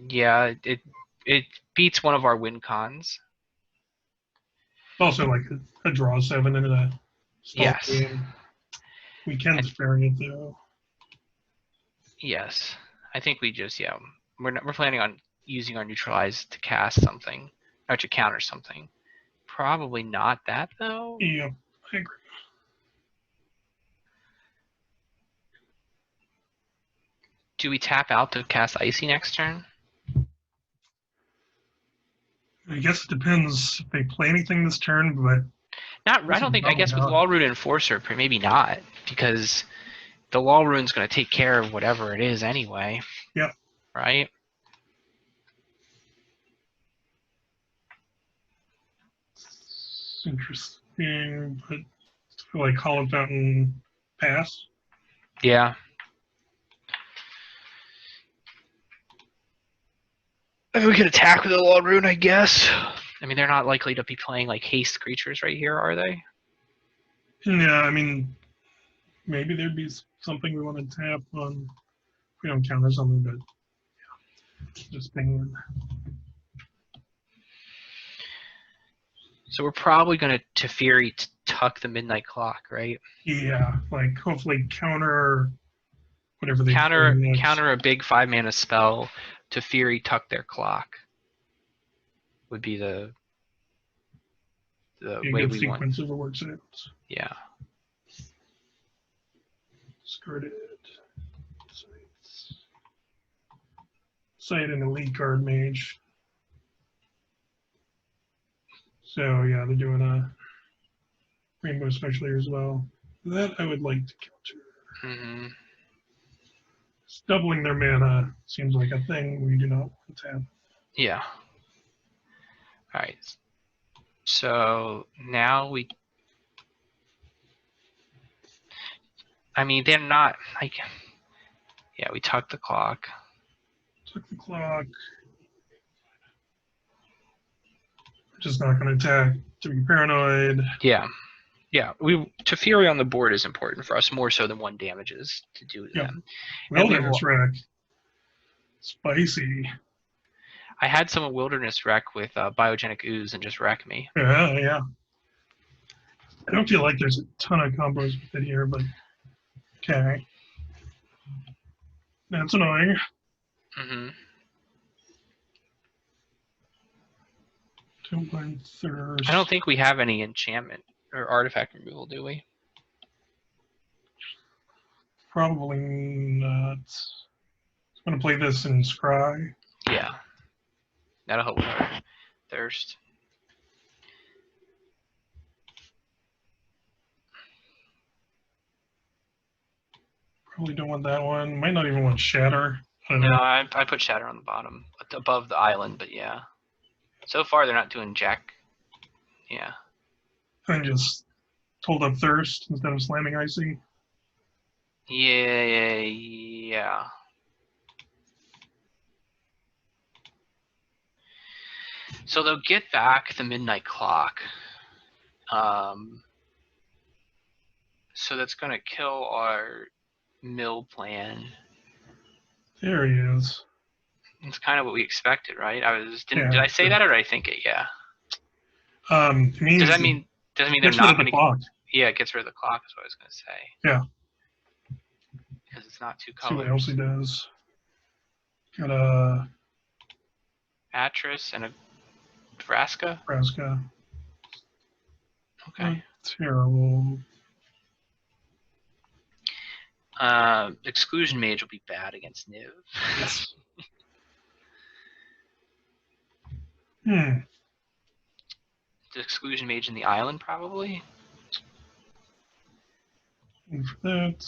Yeah, it beats one of our win cons. Also, like a draw 7 into that. Yes. Game. We can spare it though. Yes, I think we just we're planning on using our neutralize to cast something or to counter something. Probably not that though. Yeah, I agree. Do we tap out to cast Icy next turn? I guess it depends if they play anything this turn, but I don't think. I guess with Walrus Enforcer, maybe not, because the Wall Rune's going to take care of whatever it is anyway. Yep. Right? It's interesting, but I feel like Hollow Fountain pass. Yeah. I mean, we could attack with the Wall Rune, I guess. I mean, they're not likely to be playing like haste creatures right here, are they? Yeah, I mean, maybe there'd be something we want to tap on. If we don't counter something, but yeah, just pinging. So we're probably going to Teferi tuck the Midnight Clock, right? Yeah, like hopefully counter whatever they counter a big 5 mana spell. Teferi tuck their clock would be the way we want. Sequence of works out. Yeah. Skirted. Sight and elite guard mage. So yeah, they're doing a rainbow special as well. That I would like to counter. Mm-hmm. Doubling their mana seems like a thing we do not want to have. Yeah. All right. So now I mean, they're not like. Yeah, we tuck the clock. Tuck the clock. We're just not going to attack to be paranoid. Yeah. Yeah, Teferi on the board is important for us, more so than 1 damages to do them. Wilderness Wreck. Spicy. I had some Wilderness Wreck with Biogenic Ooze and just wreck me. Yeah. I don't feel like there's a ton of combos with it here, but okay. That's annoying. Mm-hmm. Two-blind thirst. I don't think we have any enchantment or artifact removal, do we? Probably not. I'm gonna play this in Scry. Yeah. That'll help with our thirst. Probably don't want that one. Might not even want Shatter. I don't No, know. I put Shatter on the bottom, above the island, but yeah. So far, they're not doing jack. Yeah. And just hold up Thirst instead of slamming Icy. Yeah. So they'll get back the midnight clock. So that's going to kill our mill plan. There he is. It's kind of what we expected, right? Did Yeah. I say that, or did I think it? Yeah. It means Does that mean they're gets rid not of the going to? clock. Yeah, it gets rid of the clock. Is what I was going to say. Yeah. Because it's not two See what else he colors. does. Got a Atris and a Vraska. Nebraska. Okay. Terrible. Exclusion Mage will be bad against Niv. Yes. The Exclusion Mage in the island, probably. And for that.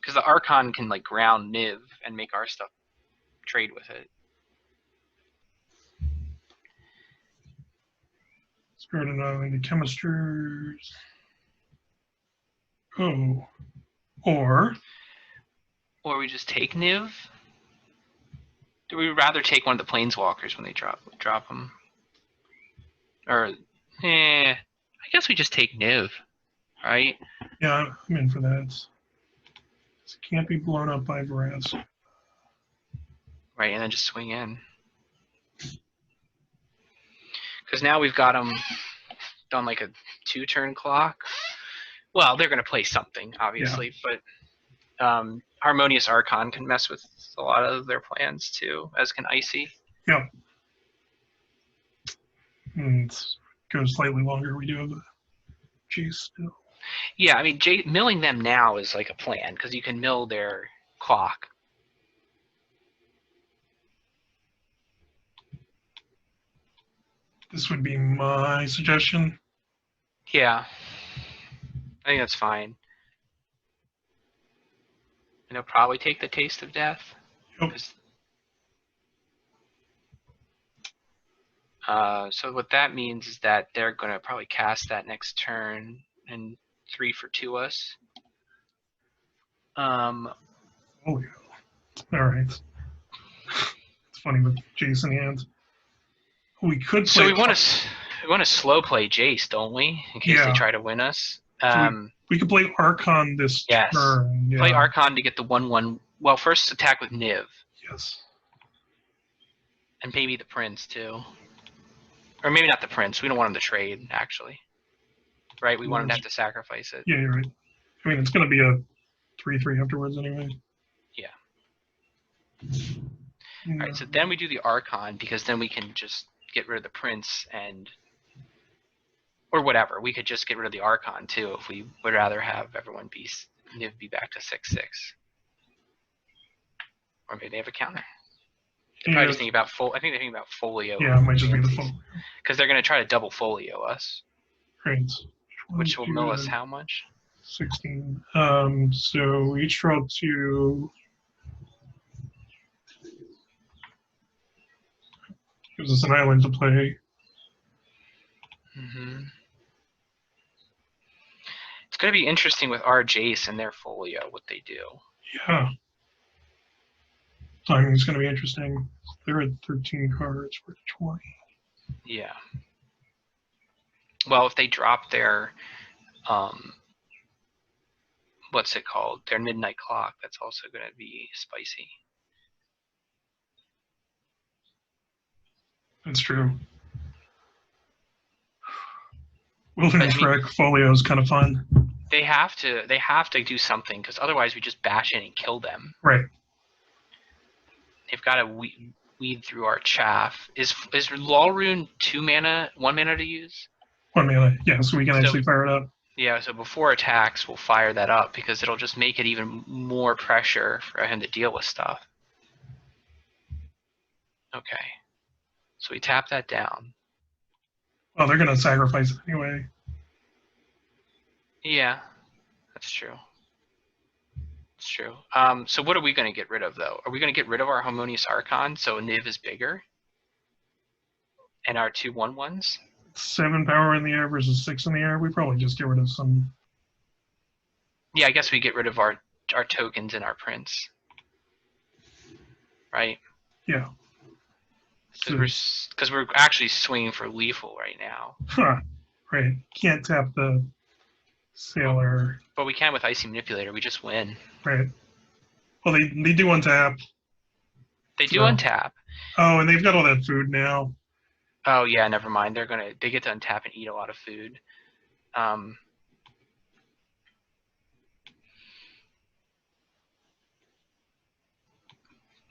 Because the Archon can like ground Niv and make our stuff trade with it. Spirit and Island, the Chemisters. Oh. Or we just take Niv. Do we rather take one of the Planeswalkers when they drop them? Or, I guess we just take Niv, right? yeah, I'm in for that. It can't be blown up by Varaz. Right, and then just swing in. Because now we've got them done like a 2-turn clock. Well, they're going to play something, obviously, but Harmonious Archon can mess with a lot of their plans too, as can Icy. Yep. And goes slightly longer. We do have a G still. Yeah, I mean, milling them now is like a plan, because you can mill their clock. This would be my suggestion. Yeah. I think that's fine. And they'll probably take the Taste of Death. Yep. So what that means is that they're going to probably cast that next turn and 3 for 2 us. Oh, yeah. All right. It's funny with Jason hands. We could play. So we want to slow play Jace, don't we? In case they try to win us. We could play Archon this turn. Yeah. Play Archon to get the 1/1. Well, first attack with Niv. Yes. And maybe the Prince too. Or maybe not the Prince. We don't want him to trade, actually. Right? We want him to have to sacrifice it. Yeah, you're right. I mean, it's going to be a 3/3 afterwards anyway. Yeah. All right, so then we do the Archon, because then we can just get rid of the Prince or whatever. We could just get rid of the Archon too if we would rather have everyone Niv be back to 6/6. Or maybe they have a counter. They're probably just thinking about I think they're thinking about Folio. Yeah, it might just be the Folio. Because they're going to try to double Folio us. Right. Which will mill us how much? 16. So we each draw 2. Gives us an island to play. It's going to be interesting with our Jace and their Folio, what they do. Yeah. Timing is going to be interesting. They're at 13 cards. We're at 20. Yeah. Well, if they drop their, what's it called? Their midnight clock, that's also going to be spicy. That's true. Wilderness Wreck Folio is kind of fun. They have to do something, because otherwise we just bash in and kill them. Right. They've got to weed through our chaff. Is Lull Rune 2 mana, 1 mana to use? 1 mana. Yeah, so we can actually fire it up. Yeah, so before attacks, we'll fire that up, because it'll just make it even more pressure for him to deal with stuff. Okay. So we tap that down. Well, they're going to sacrifice it anyway. Yeah, that's true. It's true. So what are we going to get rid of, though? Are we going to get rid of our Harmonious Archon so Niv is bigger? And our 2/1/1s? 7 power in the air versus 6 in the air. We probably just get rid of some. Yeah, I guess we get rid of our tokens and our prints. Right? Yeah. Because we're actually swinging for lethal right now. Huh. Right. Can't tap the Sailor. But we can with Icy Manipulator. We just win. Right. Well, they do untap. They do untap. Oh, and they've got all that food now. Oh yeah, never mind. They get to untap and eat a lot of food. Well,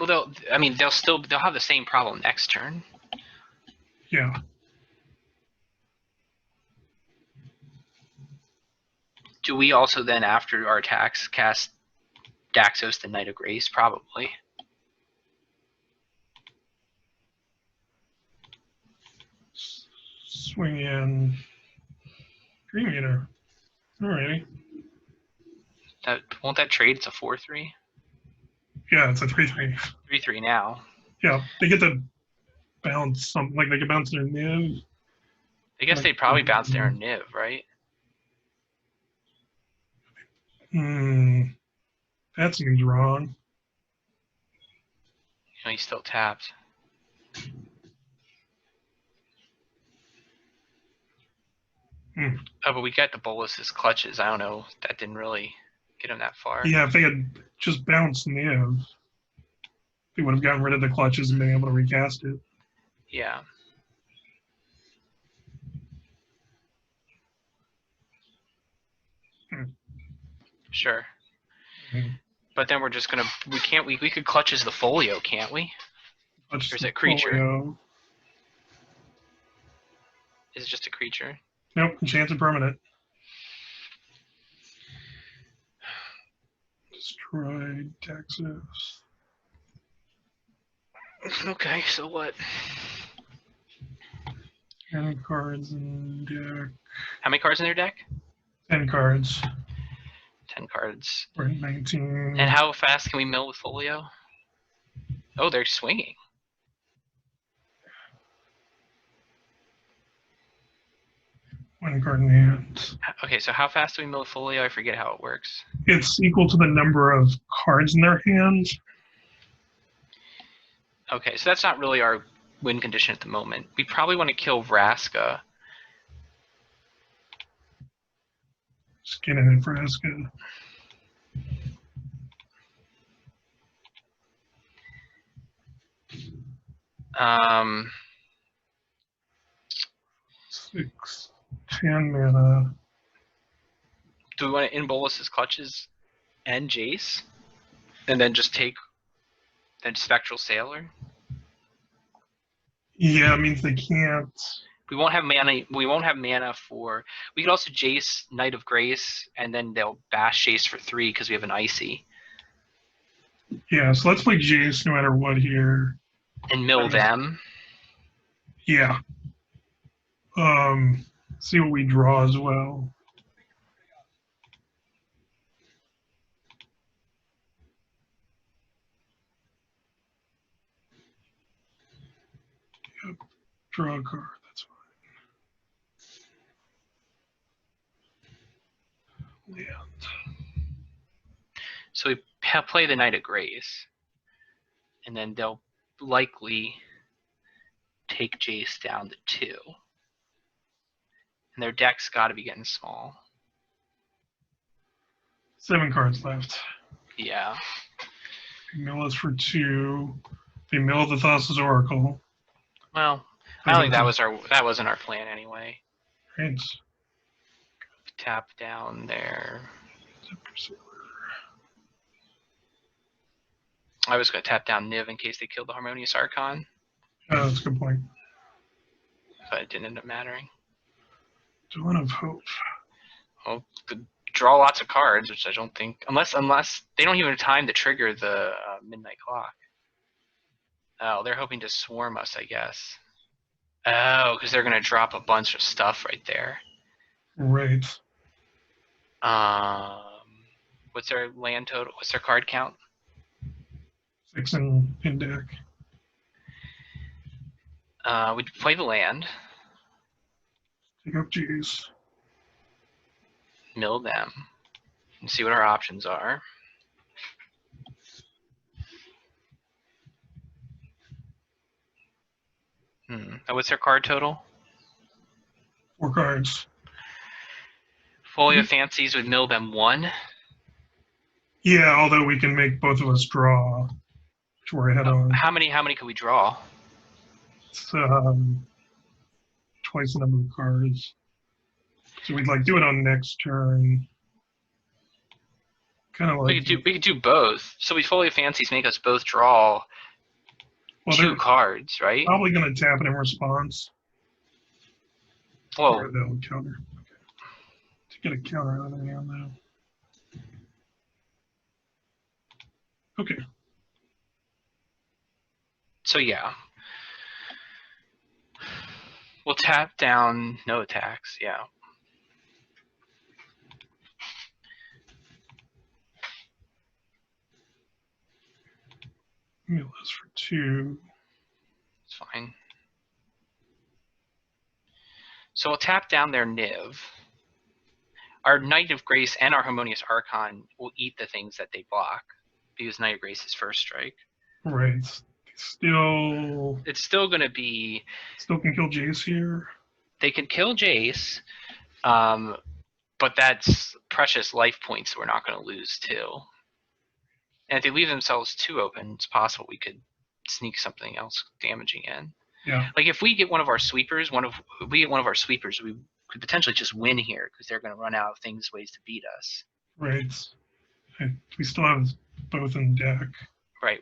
they'll have the same problem next turn. Yeah. Do we also then, after our attacks, cast Daxos the Knight of Grace? Probably. Swing in. Green meter. Alrighty. Won't that trade? It's a 4/3. Yeah, it's a 3/3. 3/3 now. Yeah, they get to bounce something. Like they can bounce their Niv. I guess they'd probably bounce their Niv, right? That seems wrong. He's still tapped. Oh, but we got the Bolus's clutches. I don't know. That didn't really get him that far. Yeah, if they had just bounced Niv, they would have gotten rid of the clutches and been able to recast it. Yeah. Sure. But then we're just gonna we could clutch as the folio, can't we? Or is it creature? Folio. Is it just a creature? Nope, enchanted permanent. Destroy Daxos. Okay, so what? 10 cards in deck. How many cards in their deck? 10 cards. 10 cards. We're at 19. And how fast can we mill with folio? Oh, they're swinging. One card in hand. Okay, so how fast do we mill with folio? I forget how it works. It's equal to the number of cards in their hand. Okay, so that's not really our win condition at the moment. We probably want to kill Vraska. Just get in it for Vraska. Um, 6, 10 mana. do we want to in-Bolus's clutches and Jace? And then just take the Spectral Sailor? Yeah, it means they can't. We won't have mana. We won't have mana for. We could also Jace Knight of Grace, and then they'll bash Jace for 3 because we have an Icy. Yeah, so let's play Jace no matter what here. And mill them. Yeah. See what we draw as well. Yep. Draw a card. That's fine. Land. So we play the Knight of Grace, and then they'll likely take Jace down to 2. And their deck's got to be getting small. 7 cards left. Yeah. They mill us for 2. They mill the Thassa's Oracle. Well, I don't think that wasn't our plan anyway. Right. tap down there. I was going to tap down Niv in case they killed the Harmonious Archon, Oh, that's a good point. but it didn't end up mattering. Dawn of Hope. Well, could draw lots of cards, which I don't think, unless they don't even have time to trigger the midnight clock. Oh, they're hoping to swarm us, I guess. Oh, because they're going to drop a bunch of stuff right there. Right. What's their land total? What's their card count? 6 in deck. We play the land, Take up Jace. mill them, and see what our options are. What's their card total? 4 cards. Folio Fancies would mill them 1. Yeah, although we can make both of us draw, which we're ahead on. How many could we draw? It's twice the number of cards. So we'd like do it on next turn. Kind of like We could do both. So we Folio Fancies make us both draw 2 they're cards, right? probably going to tap it in response. Well, Or they'll counter. Okay. To get a counter out of anyone now. Okay. so yeah. We'll tap down no attacks, yeah. Mill this for 2. It's fine. So we'll tap down their Niv. Our Knight of Grace and our Harmonious Archon will eat the things that they block, because Knight of Grace is first strike. Right. Still It's going to be... Still can kill Jace here. They can kill Jace, but that's precious life points we're not going to lose too. And if they leave themselves 2 open, it's possible we could sneak something else damaging in. Yeah. Like if we get one of our sweepers, we could potentially just win here because they're going to run out of ways to beat us. Right. We still have both in deck. Right.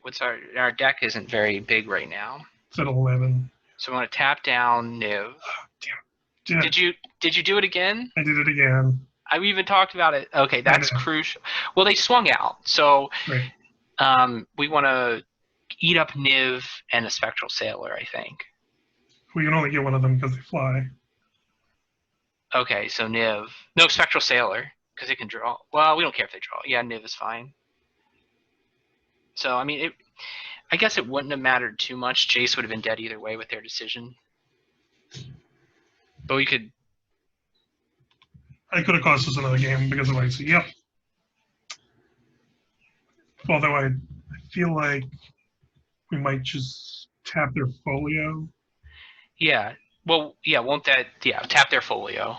Our deck isn't very big right now. It's at 11. So we want to tap down Niv. Damn. Did you do it again? I did it again. We even talked about it. Okay, that's crucial. Well, they swung out, so Right. we want to eat up Niv and a Spectral Sailor, I think. We can only get one of them because they fly. Okay, so Niv. No, Spectral Sailor, because it can draw. Well, we don't care if they draw. Yeah, Niv is fine. So, I mean, I guess it wouldn't have mattered too much. Jace would have been dead either way with their decision. But we could... I could have cost us another game because of Icy. Yep. Although I feel like we might just tap their folio. Yeah. Well, yeah, won't that... Yeah, tap their folio.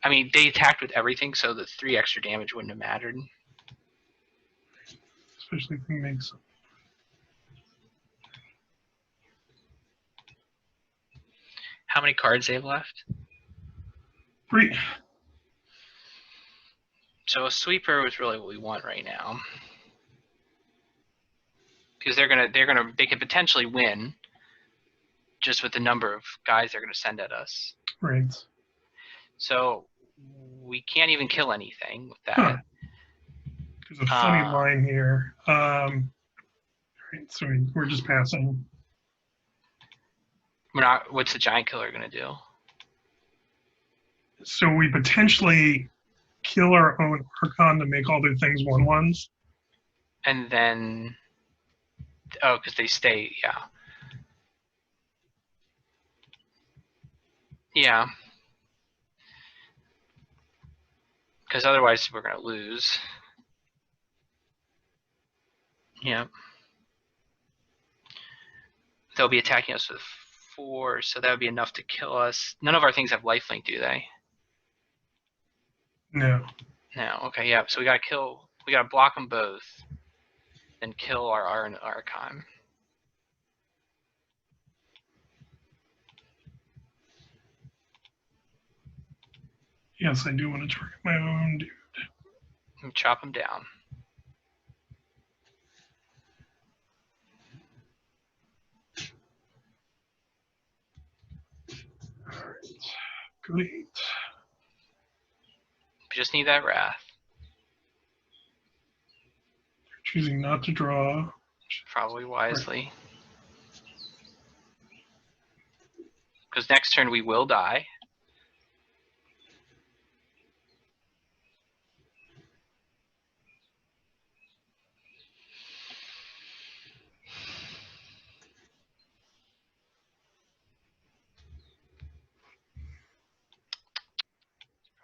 I mean, they attacked with everything, so the 3 extra damage wouldn't have mattered. Especially if he makes them. How many cards they have left? 3. So a sweeper is really what we want right now, because they could potentially win just with the number of guys they're gonna send at us. Right. So we can't even kill anything with that. Huh. There's a funny line here. Right, so we're just passing. We're not. What's the giant killer gonna do? So we potentially kill our own Archon to make all their things 1/1s. And then, oh, because they stay, yeah. Yeah. Because otherwise we're going to lose. Yeah. They'll be attacking us with 4, so that would be enough to kill us. None of our things have lifelink, do they? No. No. Okay, yeah. So we gotta block them both, then kill our Archon. Yes, I do want to target my own dude. And chop them down. All right. Go to 8. We just need that wrath. Choosing not to draw. Probably wisely. Because next turn we will die.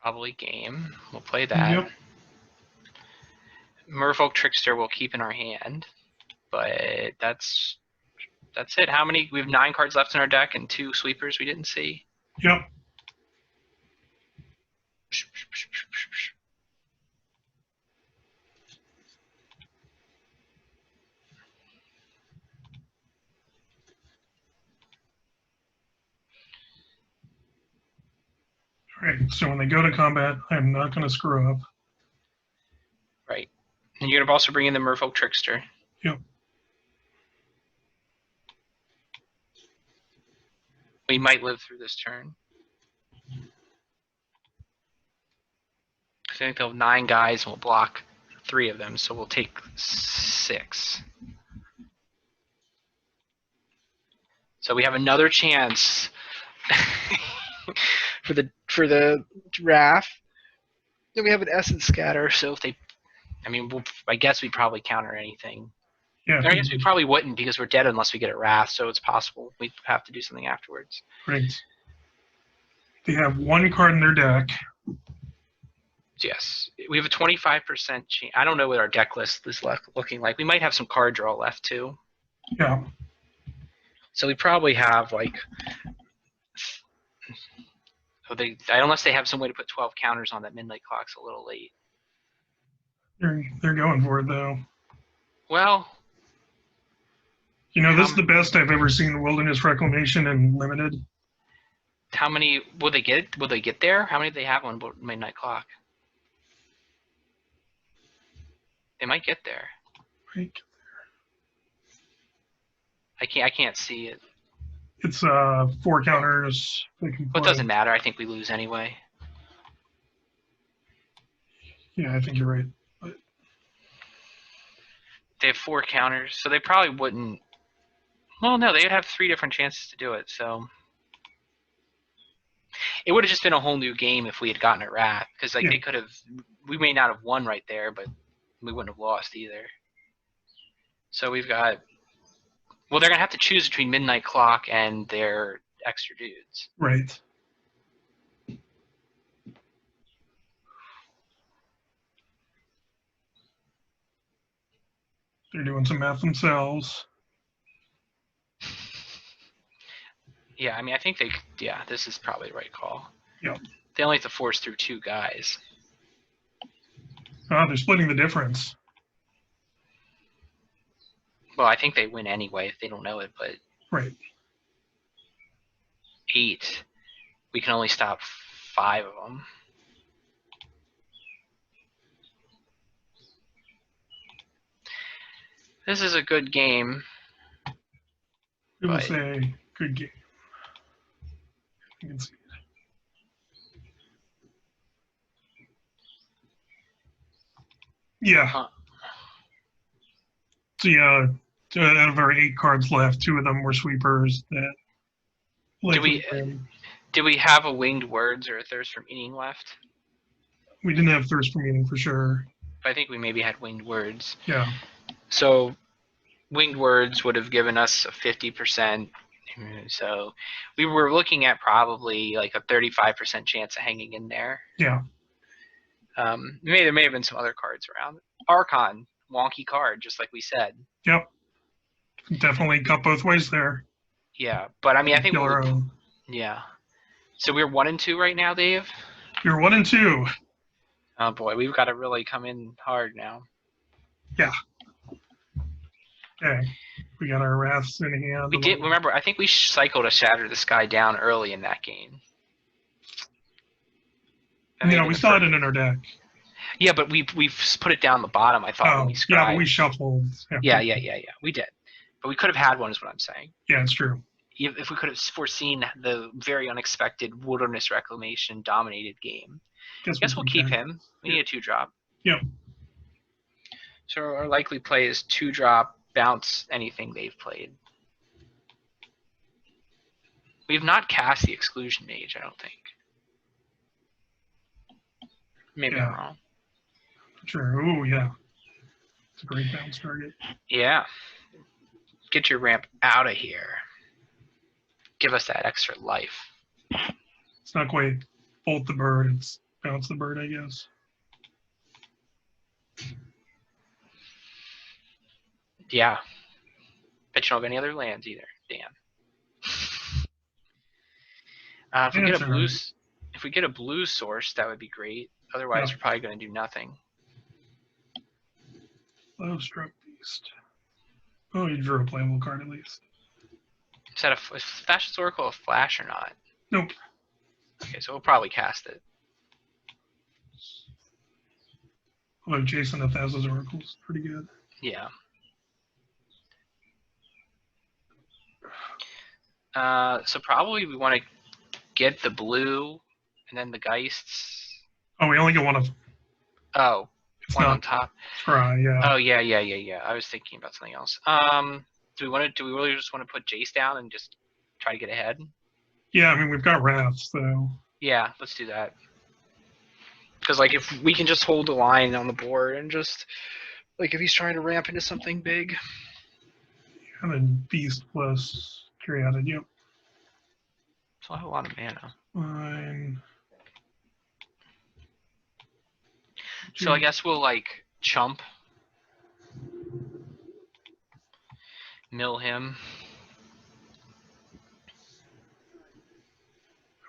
Probably game. We'll play that. Yep. Merfolk Trickster we'll keep in our hand. But that's it. How many? We have 9 cards left in our deck and 2 sweepers we didn't see. Yep. All right. So when they go to combat, I'm not going to screw up. Right. And you're going to also bring in the Merfolk Trickster. Yep. We might live through this turn. I think they'll have 9 guys and we'll block 3 of them, so we'll take 6. So we have another chance for the draft. Then we have an Essence Scatter, so if they, I mean, I guess we probably counter anything. Yeah. I guess we probably wouldn't because we're dead unless we get a Wrath, so it's possible we'd have to do something afterwards. Right. They have 1 card in their deck. Yes, we have a 25% chance. I don't know what our deck list is looking like. We might have some card draw left too. Yeah. So we probably have like, unless they have some way to put 12 counters on that midnight clock's a little late. They're going for it though. Well, you know, this is the best I've ever seen Wilderness Reclamation in Limited. how many will they get? Will they get there? How many do they have on midnight clock? They might get there. Right. I can't see it. It's 4 counters. They can Well, it play. doesn't matter. I think we lose anyway. Yeah, I think you're right. But They have 4 counters, so they probably wouldn't. Well, no, they'd have 3 different chances to do it, so it would have just been a whole new game if we had gotten a Wrath, because like Yeah. they could have. We may not have won right there, but we wouldn't have lost either. So we've got. Well, they're gonna have to choose between midnight clock and their extra dudes. right. They're doing some math themselves. Yeah, I mean, I think they. Yeah, this is probably the right call. Yep. They only have to force through 2 guys. They're splitting the difference. Well, I think they win anyway if they don't know it, but Right. 8, we can only stop 5 of them. This is a good game. We will Right. say good game. You can see it. Yeah. Huh. So yeah, out of our 8 cards left, 2 of them were sweepers. That likely win. Did we have a Winged Words or a Thirst for Meaning left? We didn't have Thirst for Meaning for sure. I think we maybe had Winged Words. Yeah. So Winged Words would have given us a 50%. So we were looking at probably like a 35% chance of hanging in there. Yeah. There may have been some other cards around. Archon, wonky card, just like we said. Yep. Definitely cut both ways there. Yeah, but I mean, I think Kill our own. yeah. So we're 1 and 2 right now, Dave. You're 1 and 2. Oh boy, we've got to really come in hard now. Yeah. Okay. We got our wraths in hand. We did remember. I think we cycled a Shatter the Sky down early in that game. That may have No, been we the still had first- it in our deck. Yeah, but we've put it down the bottom. I thought when Oh, we yeah, but scribed. we shuffled. Yeah. We did, but we could have had one, is what I'm saying. Yeah, it's true. If we could have foreseen the very unexpected Wilderness Reclamation dominated game. Guess we'll keep him. We need a 2-drop. Yep. So our likely play is 2-drop, bounce anything they've played. We have not cast the Exclusion Mage, I don't think. Maybe I'm Yeah. wrong. Sure. Ooh, yeah. It's a great bounce target. Yeah. Get your ramp out of here. Give us that extra life. It's not quite bolt the bird, it's bounce the bird, I guess. Yeah. Bet you don't have any other lands either. Damn. If we Yeah, get it's a blue, alright. if we get a blue source, that would be great. Otherwise, Yeah. we're probably going to do nothing. Low stroke beast. Oh, you drew a playable card at least. Is that is Fascist Oracle a flash or not? Nope. Okay, so we'll probably cast it. Although Jason of Thousands Oracles, pretty good. Yeah. So probably we want to get the blue and then the Geists. Oh, we only get one of them. Oh, It's one on not top. try, yeah. Oh yeah. I was thinking about something else. Do we really just want to put Jace down and just try to get ahead? Yeah, I mean, we've got Wrath, so. Yeah, let's do that. Because like if we can just hold the line on the board and just like if he's trying to ramp into something big. And then Beast plus Curiosity, yep. So I have a lot of mana. Fine. So I guess we'll like chump. Mill him.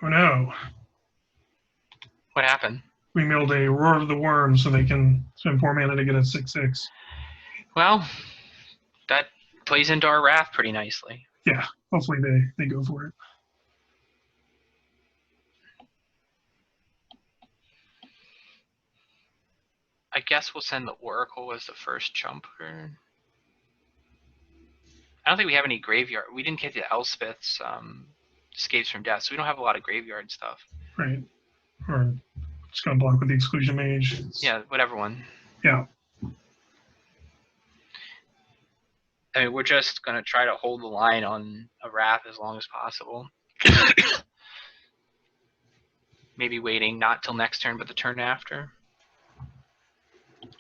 Oh no. What happened? We milled a Roar of the Worm so they can spend 4 mana to get a 6/6. Well, that plays into our wrath pretty nicely. Yeah, hopefully they go for it. I guess we'll send the Oracle as the first chumper. I don't think we have any graveyard. We didn't get to Elspeth's Escapes from Death, so we don't have a lot of graveyard stuff. Right. Or just gonna block with the Exclusion Mage. Yeah, whatever one. Yeah. I mean, we're just gonna try to hold the line on a wrath as long as possible. Maybe waiting not till next turn, but the turn after.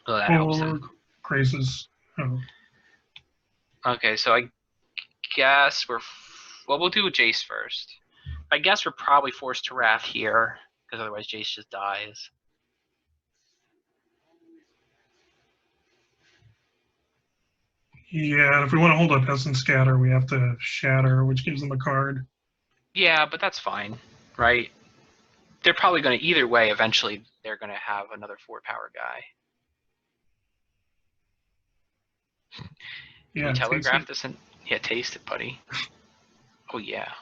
Oh, that helps Or him. Crisis. Oh. Okay, so I guess we'll do Jace first. I guess we're probably forced to Wrath here, because otherwise Jace just dies. Yeah, and if we want to hold up Essence Scatter, we have to Shatter, which gives them a card. Yeah, but that's fine, right? They're probably going to, either way, eventually they're going to have another 4-power guy. Can Yeah, we telegraph tasty. this? Yeah, taste it, buddy. Oh, yeah.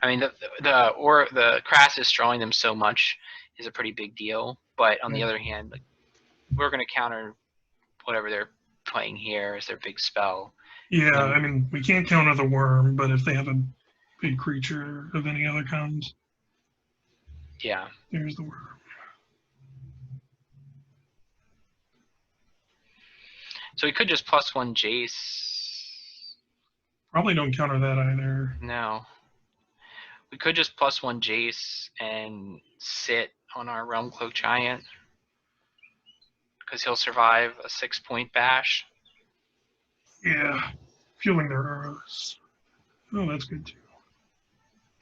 I mean, the Crassus drawing them so much is a pretty big deal. But on the other hand, like, we're going to counter whatever they're playing here as their big spell. Yeah, I mean, we can't counter the worm, but if they have a big creature of any other kind, Yeah. there's the worm. So we could just +1 Jace. Probably don't counter that either. No. We could just +1 Jace and sit on our Realm Cloak Giant. Because he'll survive a 6-point bash. Yeah, fueling their arrows. Oh, that's good too.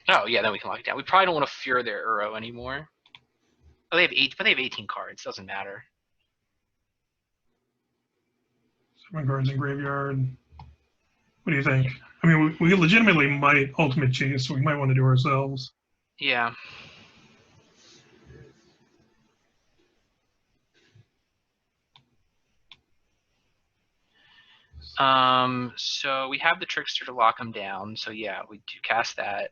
Oh, yeah, then we can lock it down. We probably don't want to fear their Uro anymore. Oh, they have 18 cards. Doesn't matter. 7 cards in graveyard. What do you think? I mean, we legitimately might ultimate chase, so we might want to do ourselves. Yeah. So we have the Trickster to lock him down. So yeah, we do cast that.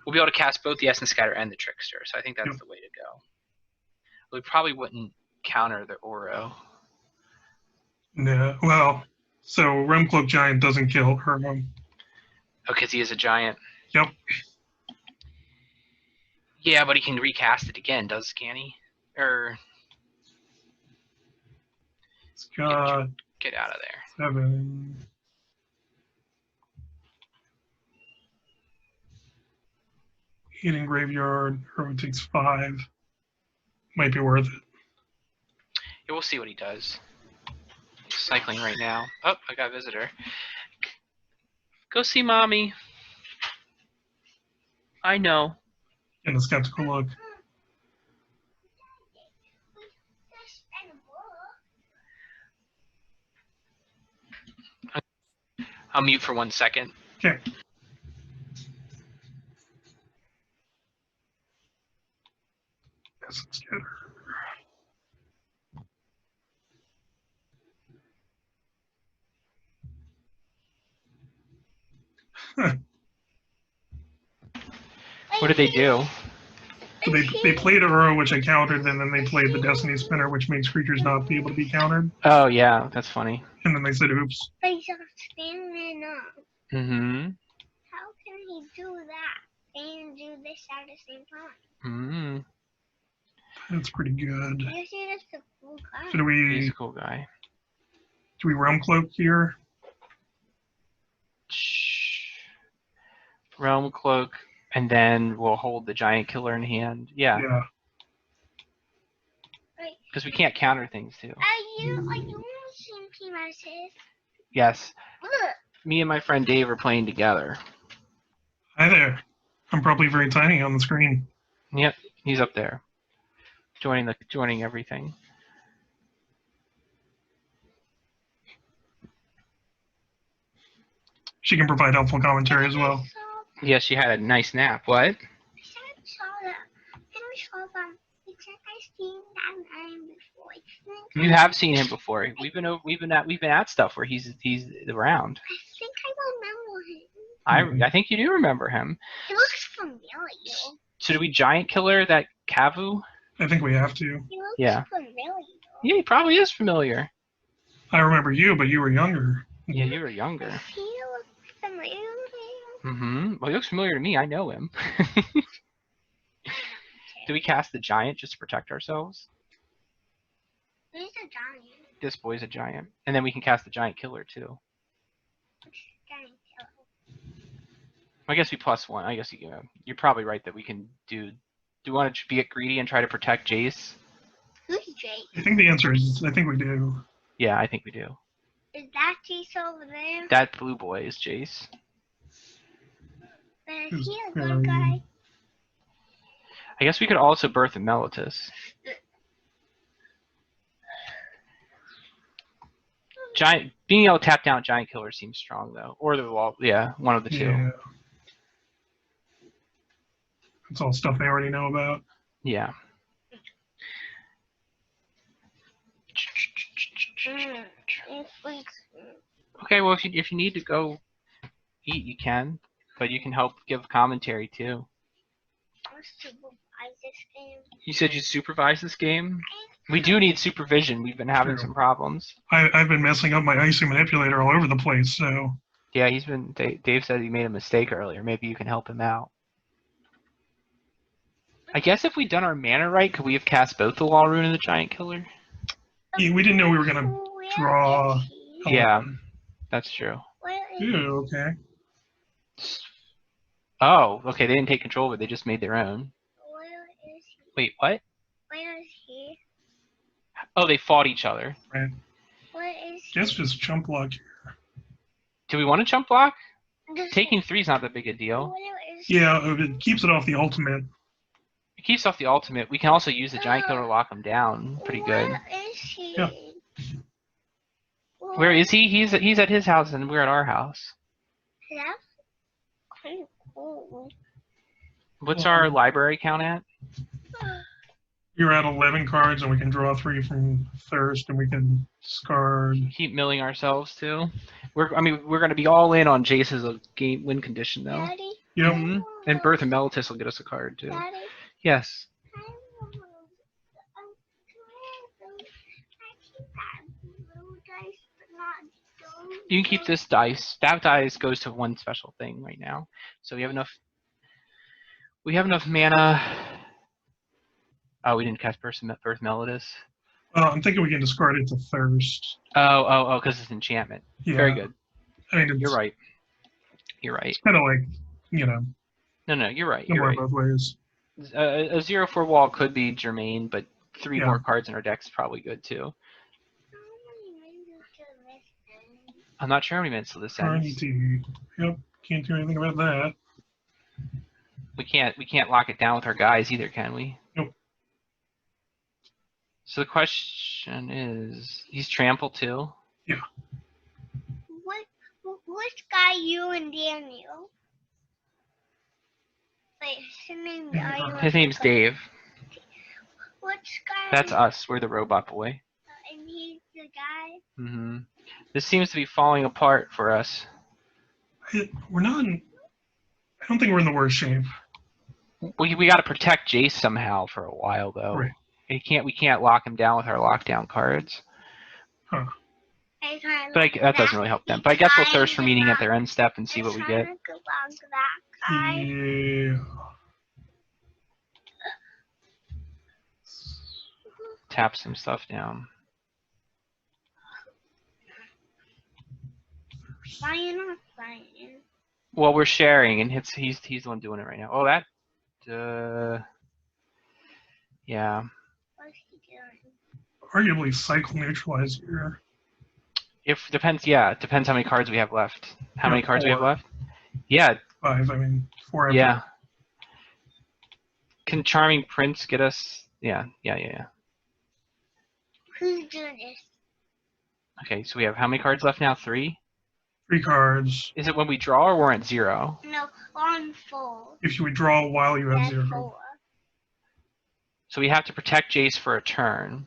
We'll be able to cast both the Essence Scatter and the Trickster, so I think that's Yep. the way to go. We probably wouldn't counter the Oro. No, well, so Realm Cloak Giant doesn't kill her. Oh, because he is a giant. Yep. Yeah, but he can recast it again, can he? Or It's got get out of there. 7. Hidden Graveyard. Hero takes 5. Might be worth it. Yeah, we'll see what he does. He's cycling right now. Oh, I got a visitor. Go see mommy. I know. And a skeptical look. I'll mute for 1 second. Okay. Essence Scatter. What did they do? So they played Uro, which I countered, and then they played the Destiny Spinner, which makes creatures not be able to be countered. Oh, yeah, that's funny. And then they said, oops. But he's not spinning up. Mm-hmm. How can he do that and do this at the same time? Mm-hmm. That's pretty good. You see, that's a cool guy. So do He's we a cool guy. Realm Cloak here? Realm Cloak, and we'll hold the Giant Killer in hand. Yeah, Yeah. because we can't counter things too. Are you seeing P-Mars's? Yes, Look. me and my friend Dave are playing together. Hi there. I'm probably very tiny on the screen. Yep, he's up there, joining everything. She can provide helpful commentary as well. Yes, she had a nice nap. What? I saw that. And we saw that. I've seen that name before. You have seen him before. We've been at stuff where he's around. I think I remember him. I think you do remember him. He looks familiar. So do we Giant Killer that Kavu? I think we have to. He looks Yeah. familiar. Yeah, he probably is familiar. I remember you, but you were younger. Yeah, you were younger. He looks familiar. Mm-hmm. Well, he looks familiar to me. I know him. Do we cast the Giant just to protect ourselves? He's a giant. This boy's a Giant. And then we can cast the Giant Killer, too. Giant killer. I guess we +1. I guess you're probably right that we can do... Do we want to get greedy and try to protect Jace? Who's Jake? I think the answer is I think we do. Yeah, I think we do. Is that Jace over there? That blue boy is Jace. But Who's is he a very- good guy? I guess we could also birth a Melitus. Being able to tap down Giant Killer seems strong, though. Or the wall. Yeah, one of the two. Yeah. It's all stuff they already know about. Yeah. Okay, well, if you need to go eat, you can. But you can help give commentary, too. Supervise this game. You said you'd supervise this game? We do need supervision. We've been having True. some problems. I've been messing up my icy manipulator all over the place, so Yeah, Dave said he made a mistake earlier. Maybe you can help him out. I guess if we'd done our mana right, could we have cast both the Wall Rune and the Giant Killer? yeah, we didn't know we were gonna Where draw. is he? Yeah, that's true. Where is he? Ew, okay. Oh, okay, they didn't take control of it. They just made their own. Where is he? Wait, what? Where is he? Oh, they fought each other. Right. Where is he? Guess just chump block. Do we want to chump block? This Taking 3 is not that big a deal. Where is he? Yeah, it keeps it off the ultimate. It keeps off the ultimate. We can also use the Giant Killer to lock him down. Pretty good. Where is he? Yeah. Where is he? He's at his house and we're at our house. That's kind of cool. What's our library count at? You're at 11 cards, and we can draw 3 from Thirst, and we can discard. Keep milling ourselves too. We're going to be all in on Jace's game win condition though. Daddy, Yep. Mhm. And Birth of Meletis will get us a card too. Daddy, Yes. I have those. I keep that blue dice, but not those. You can keep this dice. That dice goes to one special thing right now. So we have enough. We have enough mana. Oh, we didn't cast Birth of Meletis. I'm thinking we can discard it to Thirst. Oh, because it's enchantment. Yeah. Very good. I mean, You're right. You're right. It's kind of like, No, you're right. somewhere You're right. both ways. A 0/4 wall could be germane, but 3 Yeah. more cards in our deck is probably good too. How many windows do this thing? I'm not sure how many minutes to this ends. Eternity. Yep. Can't do anything about that. We can't lock it down with our guys either, can we? Nope. So the question is, he's trampled too. Which guy, you and Daniel? Wait, his name. His name's Dave. Which guy? That's us. We're the robot boy. And he's the guy. Hmm. This seems to be falling apart for us. We're not. I don't think we're in the worst shape. We got to protect Jace somehow for a while though. Right. We can't lock him down with our lockdown cards. Huh. But that doesn't really help them. But I guess we'll thirst for meeting at their end step and see what we get. Yeah. Tap some stuff down. Why are you not fighting? Well, we're sharing, and he's the one doing it right now. Oh, that. Yeah. What's he doing? Arguably cycle neutralize here. Depends how many cards we have left. How many cards we have 4. left? Yeah, 5. I mean, 4. After. yeah. Can Charming Prince get us? Yeah. Who's doing this? Okay, so we have how many cards left now? 3? 3 cards. Is it when we draw or we're at 0? No, on 4. If you withdraw while you have That's 0. 4. So we have to protect Jace for a turn.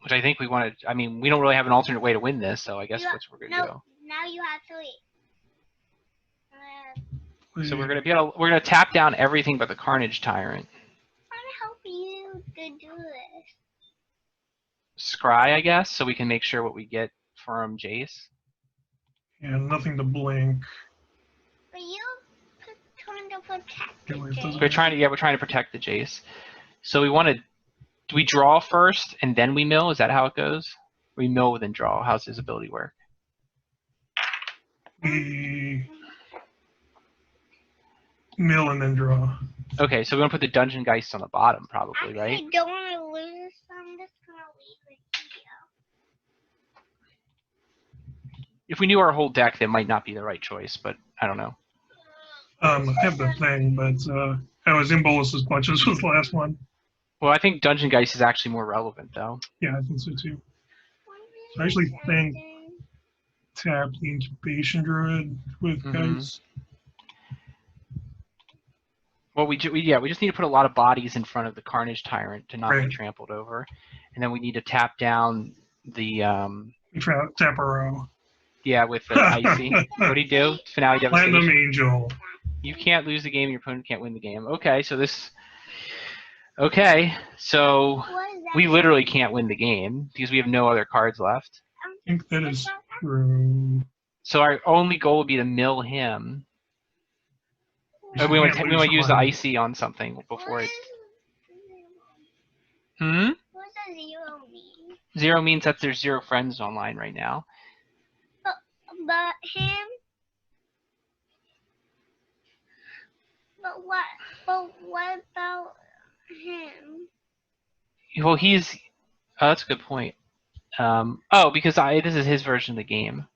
Which I think we want to. I mean, we don't really have an alternate way to win this, so I guess that's what we're gonna do. Now you have 3. So we're gonna tap down everything but the Carnage Tyrant. I'm gonna help you to do this. Scry, I guess, so we can make sure what we get from Jace. Yeah, nothing to blink. But you trying to protect Yeah, wait, it. We're trying to protect the Jace. So we want to. Do we draw first and then we mill? Is that how it goes? We mill then draw. How's his ability work? We mill and then draw. Okay, so we're gonna put the Dungeon Geist on the bottom, probably, right? I don't want to lose, so I'm just gonna leave it here. If we knew our whole deck, that might not be the right choice, but I don't know. I have the thing, but I was in bolus as much as was the last one. Well, I think Dungeon Geist is actually more relevant, though. Yeah, I think so too. So I actually think tap the incubation druid with guys. Well, we just need to put a lot of bodies in front of the Carnage Tyrant to not Right. be trampled over, and then we need to tap down the Tap a row. with the icy. What do you do? Finale Platinum Devastation. Angel. You can't lose the game. Your opponent can't win the game. Okay, so this. Okay, so What is that? we literally can't win the game because we have no other cards left. I think that is true. So our only goal would be to mill him. So We want can't to lose use the one. icy on something before it. What Hmm. does a 0 mean? 0 means that there's 0 friends online right now. But him. But what about him? Well, he's. Oh, that's a good point. Because this is his version of the game.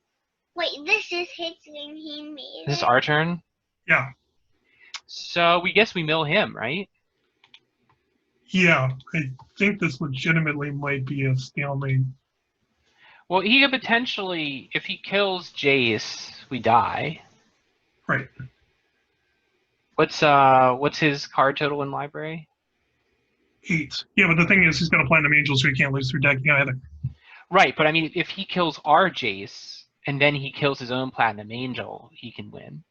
Wait, this is his game. He made This is it. our turn. Yeah. So we guess we mill him, right? Yeah. I think this legitimately might be a stalemate. Well, he could potentially, if he kills Jace, we die. Right. What's his card total in library? 8. Yeah, but the thing is, he's got a Platinum Angel, so he can't lose through decking either. Right, but I mean, if he kills our Jace, and then he kills his own Platinum Angel, he can win.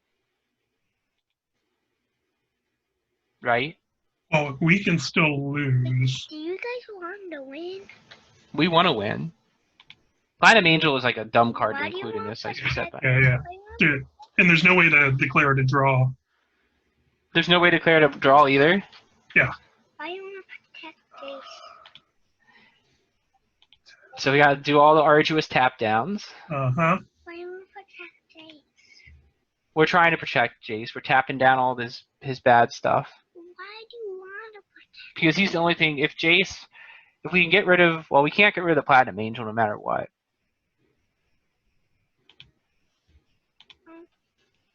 Right? Well, we can still lose. Do you guys want to win? We want to win. Platinum Angel is like a dumb card to Why do you include in want this, like to we said. protect- But Yeah, yeah. why you want- Dude, and there's no way to declare it a draw. there's no way to declare it a draw either. Why you want to protect Jace? So we got to do all the arduous tap downs. Uh-huh. Why you want to protect Jace? We're trying to protect Jace. We're tapping down all his bad stuff. Why do you want to protect? Because he's the only thing, if we can get rid of, well, we can't get rid of the Platinum Angel no matter what.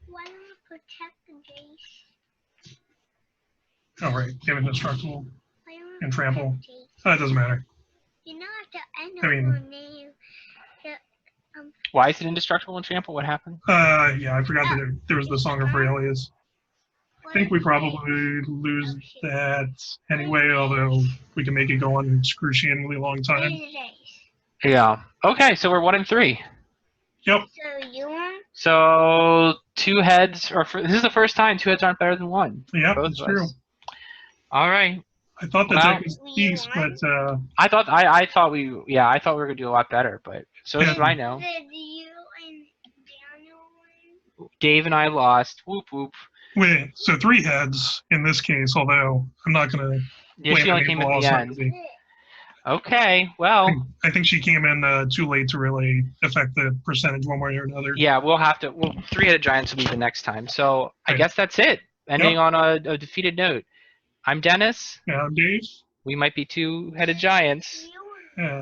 Why you want to protect Jace? All right. Give it indestructible. Why you want And to trample. protect Jace? It doesn't matter. You know at the end I of mean- your name, Why is it indestructible and trample? What happened? Yeah, I forgot that there was the Song of Aurelius. I think we probably lose that anyway, although we can make it go on an excruciatingly long time. Yeah. Okay, so we're 1 and 3. Yep. So you want? So 2 heads, this is the first time 2 heads aren't better than 1. Yeah, Both that's of true. us. All right. I thought that Well, deck was decent, but I thought we were gonna do a lot better, but so Yeah. did I know. Did you and Daniel win? Dave and I lost. Whoop whoop. wait, so 3 heads in this case, although I'm not going to Yeah, she only came at the end. Okay, well, I think she came in too late to really affect the percentage one way or another. yeah, we'll 3-headed giants will be the next time. So I Okay. guess that's it. Ending on a defeated note. I'm Dennis. Yeah, Dave. We might be 2-headed giants. You Uh,